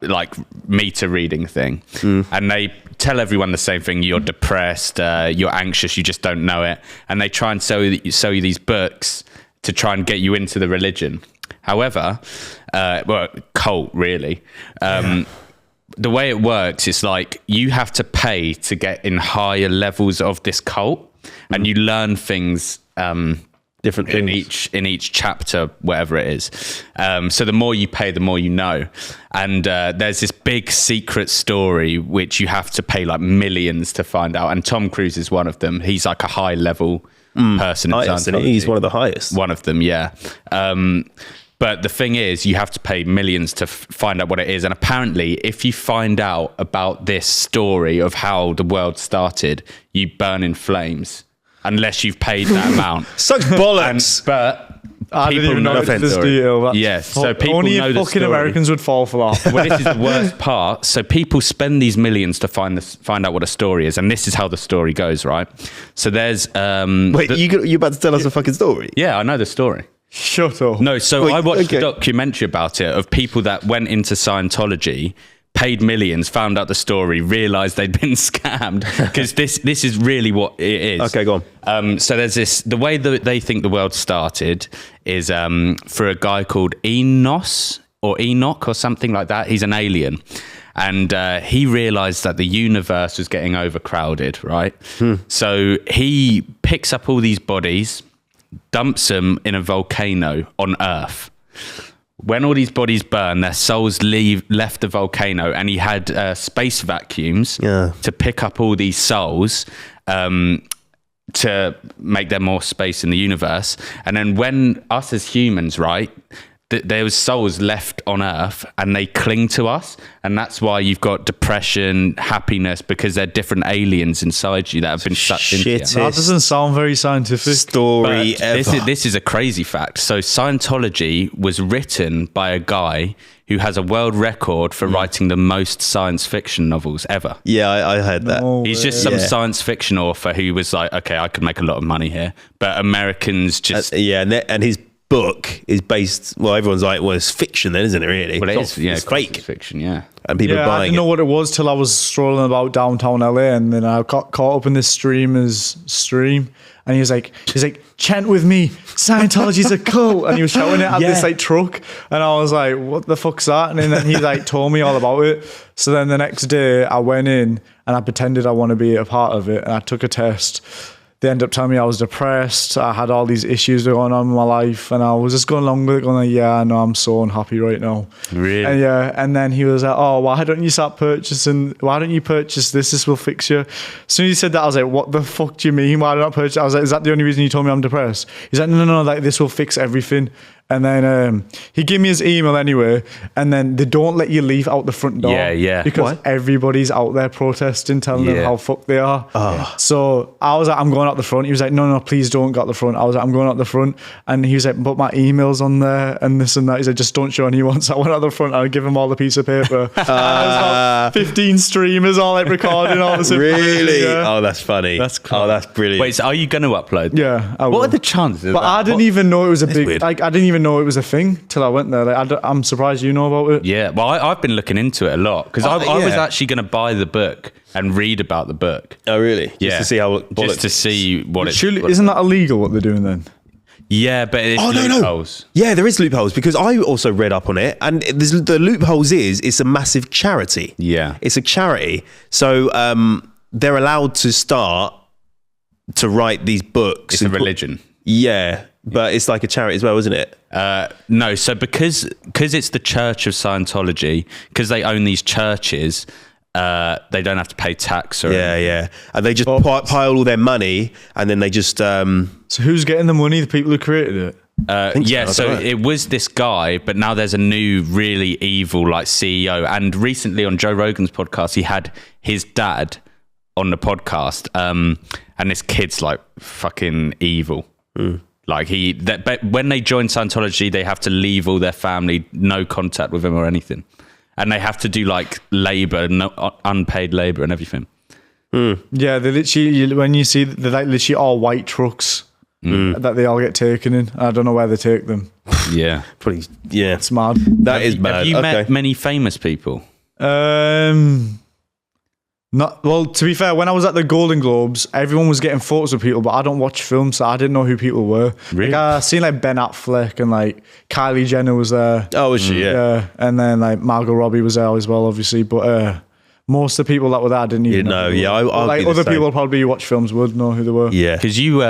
like meter reading thing, and they tell everyone the same thing: you're depressed, you're anxious, you just don't know it, and they try and sell you these books to try and get you into the religion. However, cult really. The way it works is like you have to pay to get in higher levels of this cult, and you learn things Different things. in each chapter, whatever it is. So the more you pay, the more you know. And there's this big secret story which you have to pay like millions to find out. And Tom Cruise is one of them. He's like a high level person. In Highest, isn't he? Scientology. He's one of the highest. One of them, yeah. But the thing is, you have to pay millions to find out what it is. And apparently, if you find out about this story of how the world started, you burn in flames unless you've paid that amount. Such bollocks. But I didn't even know offense, this sorry. detail. That's Yes, so people only know the fucking story. Americans would fall for that. Well, this is the worst part. So people spend these millions to find out what a story is, and this is how the story goes, right? So there's Wait, you about to tell us a fucking story? yeah, I know the story. Shut up. No, so Wait, I watched okay. a documentary about it of people that went into Scientology, paid millions, found out the story, realized they'd been scammed, because this is really what it is. Okay, go on. So there's the way that they think the world started is for a guy called Enoch or something like that. He's an alien. And he realized that the universe was getting overcrowded, right? So he picks up all these bodies, dumps them in a volcano on Earth. When all these bodies burn, their souls left the volcano, and he had space vacuums to pick up all these souls to make there more space in the universe. And then when us as humans, right, there was souls left on Earth, and they cling to us, and that's why you've got depression, happiness, because they're different aliens inside you that have been sucked into you. Shit. That doesn't sound very scientific. Story But ever. this is a crazy fact. So Scientology was written by a guy who has a world record for writing the most science fiction novels ever. Yeah, I heard that. No He's just way. some Yeah. science fiction author who was like, okay, I could make a lot of money here. But Americans just... And his book is based. Well, everyone's like, well, it's fiction, then, isn't it? Really? well, it It's is, not- yeah, it's of course fake, it's fiction, yeah. and people are I buying didn't know it. what it was till I was strolling about downtown LA, and then I got caught up in this streamer's stream, and he was like, chant with me, Scientology's a cult, and he was shouting it at this like truck, and I was like, what the fuck's that? And then he like told me all about it. So then the next day I went in and I pretended I want to be a part of it, and I took a test. They ended up telling me I was depressed. I had all these issues going on in my life, and I was just going along with it, going like, yeah, I know, I'm so unhappy right now. Really? And yeah, and then he was like, oh, why don't you start purchasing? Why don't you purchase this? This will fix you. As soon as he said that, I was like, what the fuck do you mean? Why don't I purchase? I was like, is that the only reason you told me I'm depressed? He's like, no, like this will fix everything. And then he gave me his email anyway, and then they don't let you leave out the front door. Yeah. Because everybody's out there protesting, telling them Yeah. how fucked they are. So I was like, I'm going out the front. He was like, no, please don't go out the front. I was like, I'm going out the front. And he was like, but my email's on there and this and that. He said, just don't show anyone. So I went out the front. I give him all the piece of paper. And there was about 15 streamers all like recording all this Really? Yeah. Oh, that's funny. That's cool. Oh, that's brilliant. Wait, so are you going to upload? Yeah, I What will. are the chances of But that? I didn't even know it was a big. weird. Like I didn't even know it was a thing till I went there. Like, I'm surprised you know about it. Yeah, well, I've been looking into it a lot, because I was yeah. actually going to buy the book and read about the book. Oh, really? Yeah. Just to see how Just to see what it's... Surely, isn't that illegal what they're doing then? Yeah, but it's Oh, no. loopholes. Yeah, there is loopholes, because I also read up on it, and the loopholes is it's a massive charity. Yeah. It's a charity. So they're allowed to start to write these books. It's a religion. Yeah, but it's like a charity as well, isn't it? No, so because it's the Church of Scientology, because they own these churches, they don't have to pay tax or anything. Yeah. And they just pile all their money, and then they just. So who's getting the money? The people who created it. So it was this guy, but now there's a new really evil like CEO. And recently on Joe Rogan's podcast, he had his dad on the podcast, and this kid's like fucking evil. Like but when they join Scientology, they have to leave all their family, no contact with him or anything, and they have to do like labor, unpaid labor, and everything. Yeah, they literally, when you see, they're like literally all white trucks that they all get taken in. I don't know where they take them. Yeah, Pretty, yeah. It's mad. That is mad. Have you met many famous people? Not well. To be fair, when I was at the Golden Globes, everyone was getting photos of people, but I don't watch films, so I didn't know who people were. Really? Like, I seen like Ben Affleck and like Kylie Jenner was there. Oh, was she? Yeah. And then like Margot Robbie was there as well, obviously. But most of the people that were there, I didn't even know. Yeah, I'll like be the other same. people probably who watch films would know who they were. Yeah. Because you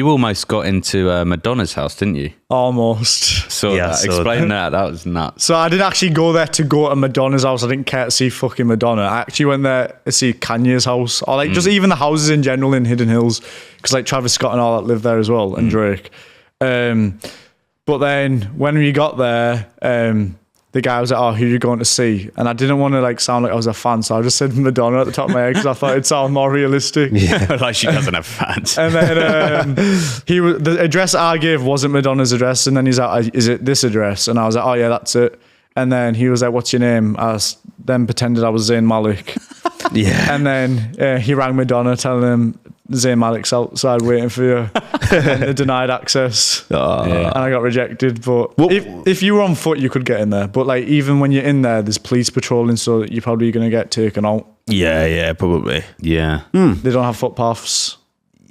almost got into Madonna's house, didn't you? Almost. So Yeah, I saw explain that. That was nuts. So I didn't actually go there to go to Madonna's house. I didn't care to see fucking Madonna. I actually went there to see Kanye's house, or like just even the houses in general in Hidden Hills, because like Travis Scott and all that live there as well, and Drake. But then when we got there, the guy was like, "Oh, who are you going to see?" And I didn't want to like sound like I was a fan, so I just said Madonna at the top of my head because I thought it'd sound more realistic. Yeah, like she doesn't have fans. And then the address I gave wasn't Madonna's address, and then he's like, "Is it this address?" And I was like, "Oh yeah, that's it." And then he was like, "What's your name?" I then pretended I was Zayn Malik. Yeah. And then he rang Madonna, telling him Zayn Malik's outside waiting for you. And then they denied access, and I got rejected. But if you were on foot, you could get in there. But like even when you're in there, there's police patrolling, so you're probably going to get taken out. Yeah, probably. Yeah. They don't have footpaths.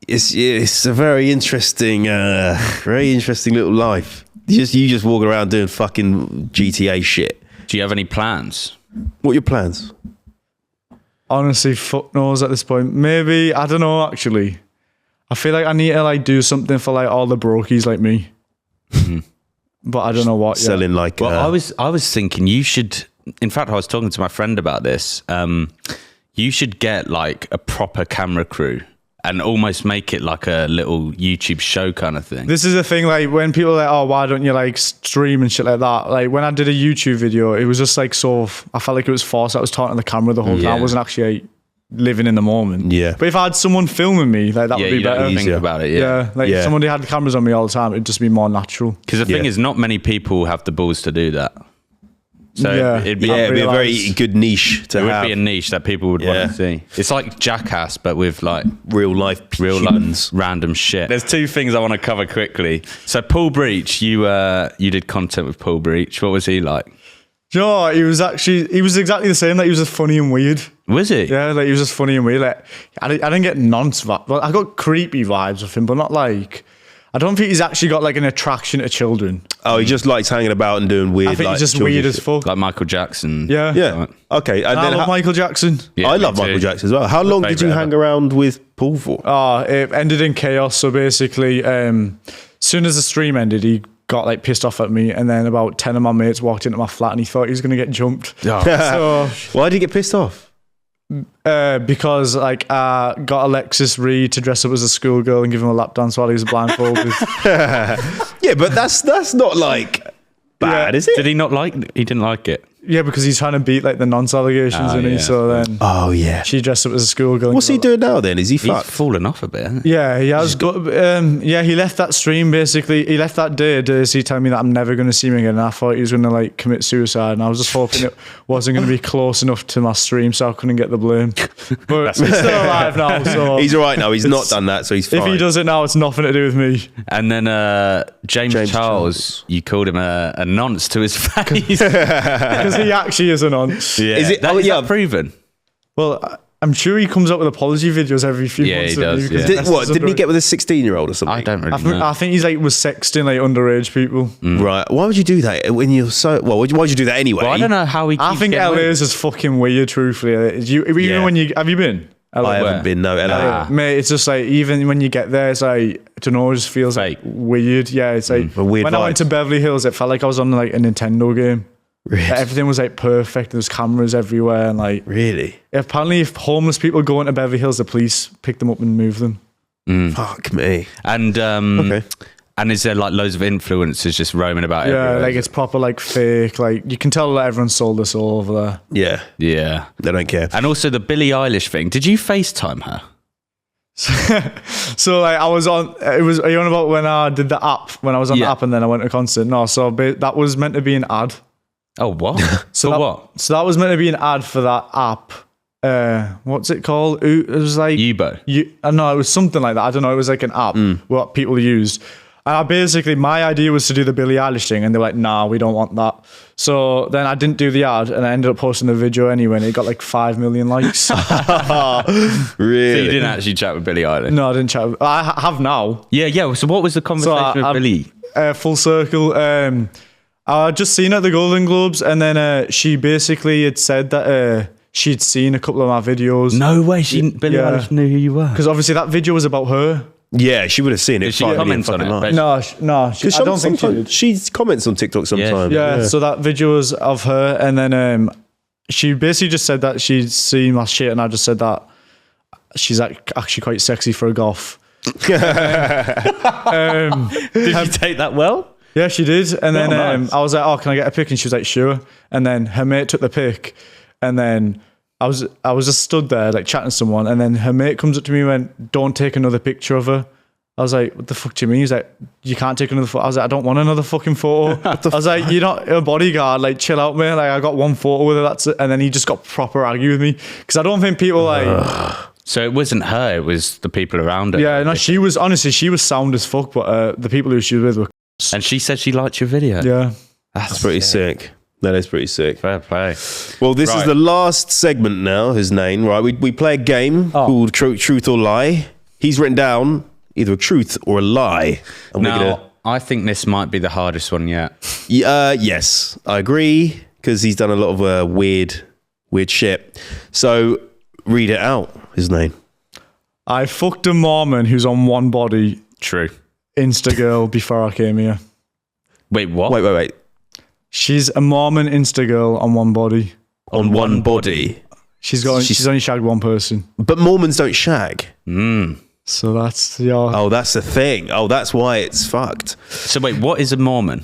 It's a very interesting little life. You just walk around doing fucking GTA shit. Do you have any plans? What are your plans? Honestly, fuck knows at this point. Maybe, I don't know, actually. I feel like I need to like do something for like all the brokies like me. But I don't know what yet. Selling like... Well, I was thinking you should... In fact, I was talking to my friend about this. You should get like a proper camera crew and almost make it like a little YouTube show kind of thing. This is the thing, like when people are like, "Oh, why don't you like stream and shit like that?" Like when I did a YouTube video, it was just like I felt like it was forced. I was talking to the camera the whole time. I wasn't actually living in the moment. Yeah. But if I had someone filming me, like that would be better. Think about it. Yeah, like if somebody had the cameras on me all the time, it'd just be more natural. Because the thing is, not many people have the balls to do that. So it'd be a very good niche to have. It would be a niche that people would want to see. It's like Jackass, but with like real life random shit. There's two things I want to cover quickly. So Paul Breach, you did content with Paul Breach. What was he like? Do you know what? He was exactly the same. Like he was just funny and weird. Was he? Yeah, like he was just funny and weird. Like I didn't get nonce vibes. Well, I got creepy vibes of him, but not like. I don't think he's actually got like an attraction to children. Oh, he just likes hanging about and doing weird. I think he's just weird as fuck. Like Michael Jackson. Yeah. Yeah. Okay. And I love Michael Jackson. Yeah, I love me Michael too. Jackson as well. How long did you hang around with Paul for? Oh, it ended in chaos. So basically, soon as the stream ended, he got like pissed off at me, and then about 10 of my mates walked into my flat and he thought he was going to get jumped. So why did he get pissed off? Because like I got Alexis Reed to dress up as a schoolgirl and give him a lap dance while he was blindfolded. Yeah, but that's not like bad, is it? Did he not like? He didn't like it. Yeah, because he's trying to beat like the nonce allegations, isn't he? So then, she dressed up as a schoolgirl. What's he doing now then? Is he He's fucked? fallen off a bit, hasn't he? Yeah, he has got. He left that stream basically. He left that day. He telling me that I'm never going to see him again. And I thought he was going to like commit suicide, and I was just hoping it wasn't going to be close enough to my stream, so I couldn't get the blame. But he's still alive now, so he's all right now. He's not done that, so he's fine. If he does it now, it's nothing to do with me. And then James Charles, you called him a nonce to his face. Because he actually is a nonce. Yeah. Is it? Is that proven? Well, I'm sure he comes up with apology videos every few months. Yeah, he does. Didn't he get with a 16-year-old or something? I don't really know. I think he's like was sexting like underage people. Right. Why would you do that when you're so... Well, why would you do that anyway? Well, I don't know how he keeps I think getting LA is just fucking weird, truthfully. When you... Have you been? I haven't been, no, LA. Mate, it's just like, even when you get there, it's like, I don't know, it just feels like weird. Yeah, it's like, a weird when vibe. I went to Beverly Hills, it felt like I was on like a Nintendo game. Really? Like, everything was like perfect. There was cameras everywhere. And like, Really? apparently if homeless people go into Beverly Hills, the police pick them up and move them. Fuck me. And Okay. and is there like loads of influencers just roaming about Yeah, everywhere? like it's proper like fake. Like you can tell that everyone sold this all over there. Yeah. Yeah. They don't care. And also the Billie Eilish thing. Did you FaceTime her? So like I was on, it was, are you on about when I did the app, when I was on the Yeah. app and then I went to concert? No, so that was meant to be an ad. Oh, what? So For that, what? So that was meant to be an ad for that app. What's it called? It was like Yubo. No, it was something like that. I don't know. It was like an app what people used. And I basically, my idea was to do the Billie Eilish thing, and they were like, "Nah, we don't want that." So then I didn't do the ad, and I ended up posting the video anyway, and it got like 5 million likes. Really? So you didn't actually chat with Billie Eilish? No, I didn't chat. I have now. Yeah. So what was the conversation with Billie? Full circle. I just seen her at the Golden Globes, and then she basically had said that she'd seen a couple of my videos. No way. Billie Yeah. Eilish knew who you were. Because obviously that video was about her. Yeah, she would have seen it. Did she 5 million comment on fucking it? likes. No, I don't think she did. She comments on TikTok sometimes. Yeah, so that video was of her, and then she basically just said that she'd seen my shit, and I just said that she's actually quite sexy for a goth. Did you take that well? Yeah, she did. And then nice. I was like, "Oh, can I get a pic?" And she was like, "Sure." And then her mate took the pic, and then I was just stood there like chatting to someone, and then her mate comes up to me and went, "Don't take another picture of her." I was like, "What the fuck do you mean?" He's like, "You can't take another photo." I was like, "I don't want another fucking photo." I was like, "You're not a bodyguard, like chill out, man. Like I got one photo with her, that's it." And then he just got proper argue with me because I don't think people like. So it wasn't her, it was the people around her. Yeah, no, she was sound as fuck, but the people who she was with were. And she said she liked your video. Yeah. That's pretty sick. That is pretty sick. Fair play. Well, this is Right. the last segment now, Husnain, right? We play a game called Truth or Lie. He's written down either a truth or a lie. And Now, I think this might be the hardest one yet. yes, I agree, because he's done a lot of weird shit. So read it out, Husnain. I fucked a Mormon who's on one body, True. Insta girl, before I came here. Wait, what? Wait. She's a Mormon Insta girl on one body. On one body. She's only shagged one person. But Mormons don't shag. So that's your. Oh, that's the thing. Oh, that's why it's fucked. So wait, what is a Mormon?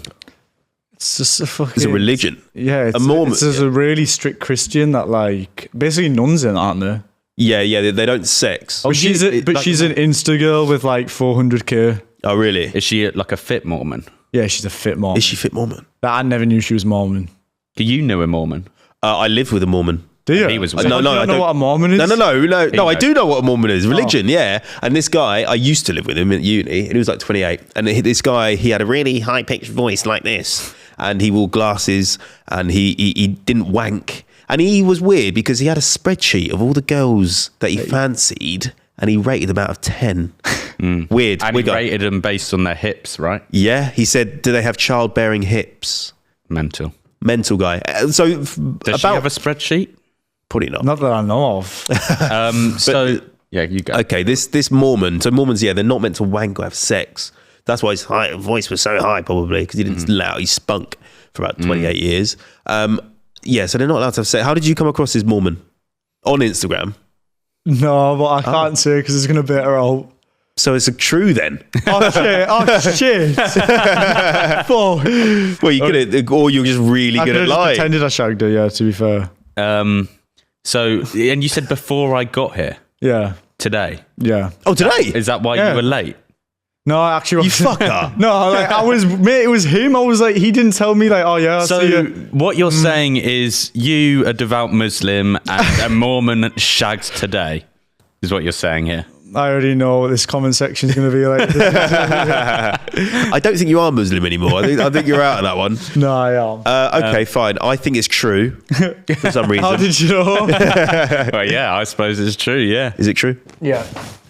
It's just a fucking. It's a religion. Yeah, it's A Mormon, It's just a really strict Christian that like basically nuns in, aren't they? Yeah, they don't sex. But she's an Insta girl with like 400k. Oh, really? Is she like a fit Mormon? Yeah, she's a fit Mormon. Is she fit Mormon? I never knew she was Mormon. Do you know a Mormon? I live with a Mormon. Do you? He was So weird. how do you I not know don't- what a Mormon is? No, I do know what a Mormon is. Religion, yeah. And this guy, I used to live with him at uni, and he was like 28. And this guy, he had a really high-pitched voice like this, and he wore glasses, and he didn't wank. And he was weird because he had a spreadsheet of all the girls that he fancied, and he rated them out of 10. Weird. And he Weird guy. rated them based on their hips, right? Yeah, he said, do they have childbearing hips? Mental. Mental guy. So Does she have a spreadsheet? Probably not. Not that I know of. So yeah, you go. Okay, this Mormon. So Mormons, yeah, they're not meant to wank or have sex. That's why his voice was so high, probably, because he didn't allow. He spunk for about 28 years. Yeah, so they're not allowed to have sex. How did you come across this Mormon on Instagram? No, but I can't say because it's going to bait her out. So it's true then. Oh shit! Fuck. Well, you could have, or you're just really I good could at have lying. pretended I shagged her. Yeah, to be fair. So and you said before I got here Yeah, today. yeah. Oh, today? Is that why Yeah. you were late? No, I actually. You fucker. No, like I was, mate. It was him. I was like, he didn't tell me. Like, oh yeah. I'll see So you. what you're saying is you, a devout Muslim, and a Mormon shagged today, is what you're saying here. I already know what this comment section is going to be like. I don't think you are Muslim anymore. I think you're out of that one. No, I am. Okay, fine. I think it's true for some reason. How did you know? Well, yeah, I suppose it's true. Yeah. Is it true? Yeah.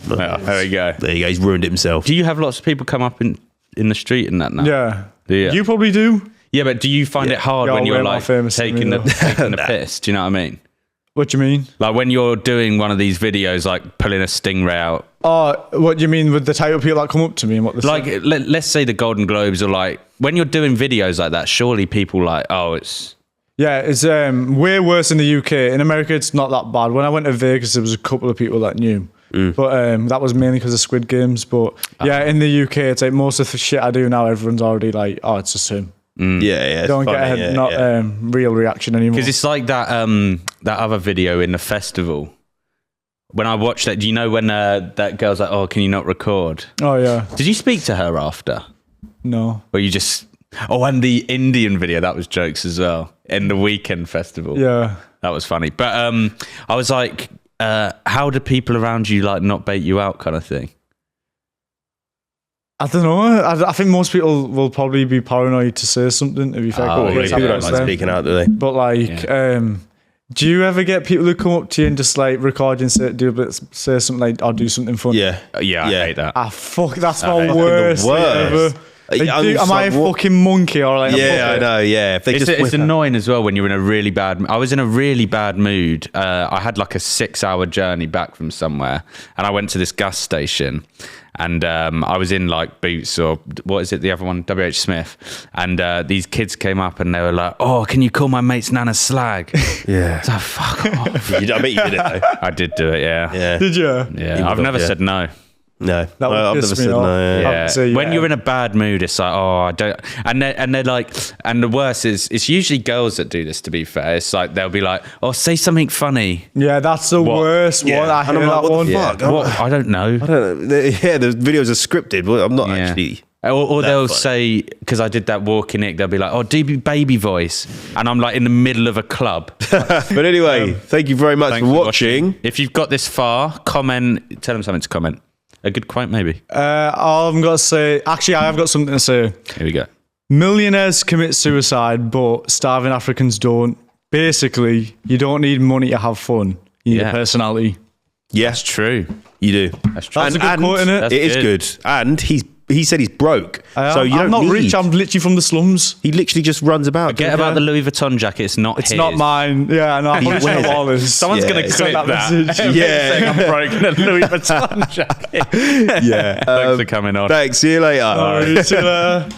Well, there we go. There you go. He's ruined it himself. Do you have lots of people come up in the street and that now? Yeah. Yeah. You probably do. Yeah, but do you find it hard Yeah, when way you're more like famous than taking me, the piss? Do you know what I mean? What do you mean? Like when you're doing one of these videos, like pulling a stingray out. Oh, what do you mean with the type of people that come up to me and what they Like, say? let's say the Golden Globes are like, when you're doing videos like that, surely people like, oh, it's... Yeah, it's way worse in the UK. In America, it's not that bad. When I went to Vegas, there was a couple of people that knew. But that was mainly because of Squid Games. But yeah, in the UK, it's like most of the shit I do now, everyone's already like, oh, it's just him. Yeah, it's Don't funny, get a real reaction anymore. Because it's like that that other video in the festival. When I watched that, do you know when that girl's like, oh, can you not record? Oh, yeah. Did you speak to her after? No. Or you just... Oh, and the Indian video, that was jokes as well. In the Weekend Festival. Yeah. That was funny. But I was like, how do people around you like not bait you out kind of thing? I don't know. I think most people will probably be paranoid to say something, to be fair. Oh, But really? it's People don't up to like them. speaking out, do they? But like, do you ever get people who come up to you and just like record and say something like, or do something funny? Yeah. Yeah, I hate that. Ah, fuck, that's I my hate that. worst thing worst. ever. Like, I'm am I a like, what- fucking monkey or like a Yeah, I puppet? know. Yeah, if they It's, just it's whip out- annoying as well when you're in a really bad... I was in a really bad mood. I had like a 6-hour journey back from somewhere, and I went to this gas station, and I was in like Boots, or what is it, the other one, WH Smith, and these kids came up and they were like, oh, can you call my mate's nan a slag? Yeah. So fuck off. I bet you did it though. I did do it, yeah. Yeah. Did you? Yeah, You I've would never have, yeah. said no. No. That would I've piss never me said off. no. Yeah. Yeah. So, yeah. When you're in a bad mood, it's like, oh, I don't. And they're like, and the worst is, it's usually girls that do this. To be fair, it's like they'll be like, oh, say something funny. Yeah, that's the What? worst one. Yeah. I And hear I'm like, that what the one. fuck? Yeah. What? I don't know. I don't know. Yeah, the videos are scripted, but I'm not Yeah. actually. Or that they'll funny. say, because I did that walking ick, they'll be like, oh, do baby voice. And I'm like in the middle of a club. But anyway, thank you very much Thanks for watching. If you've got this far, comment, tell them something to comment. A good quote, maybe. All I'm going to say, actually, I have got something to say. Here we go. Millionaires commit suicide, but starving Africans don't. Basically, you don't need money to have fun. You need Yeah. a personality. Yes, True. you do. That's true. That's a good quote, innit? That's It is good. good. And he said he's broke. So you I'm don't not need. rich. I'm literally from the slums. He literally just runs about. Forget about the Louis Vuitton jacket. It's not It's his. not mine. Yeah, no, I'm He probably wears it. all this. Someone's Yeah. going to It's clip not that that. message. Yeah. Saying I'm broke in a Louis Vuitton jacket. Yeah. Thanks for coming on. Thanks. See you later. All right, see you later.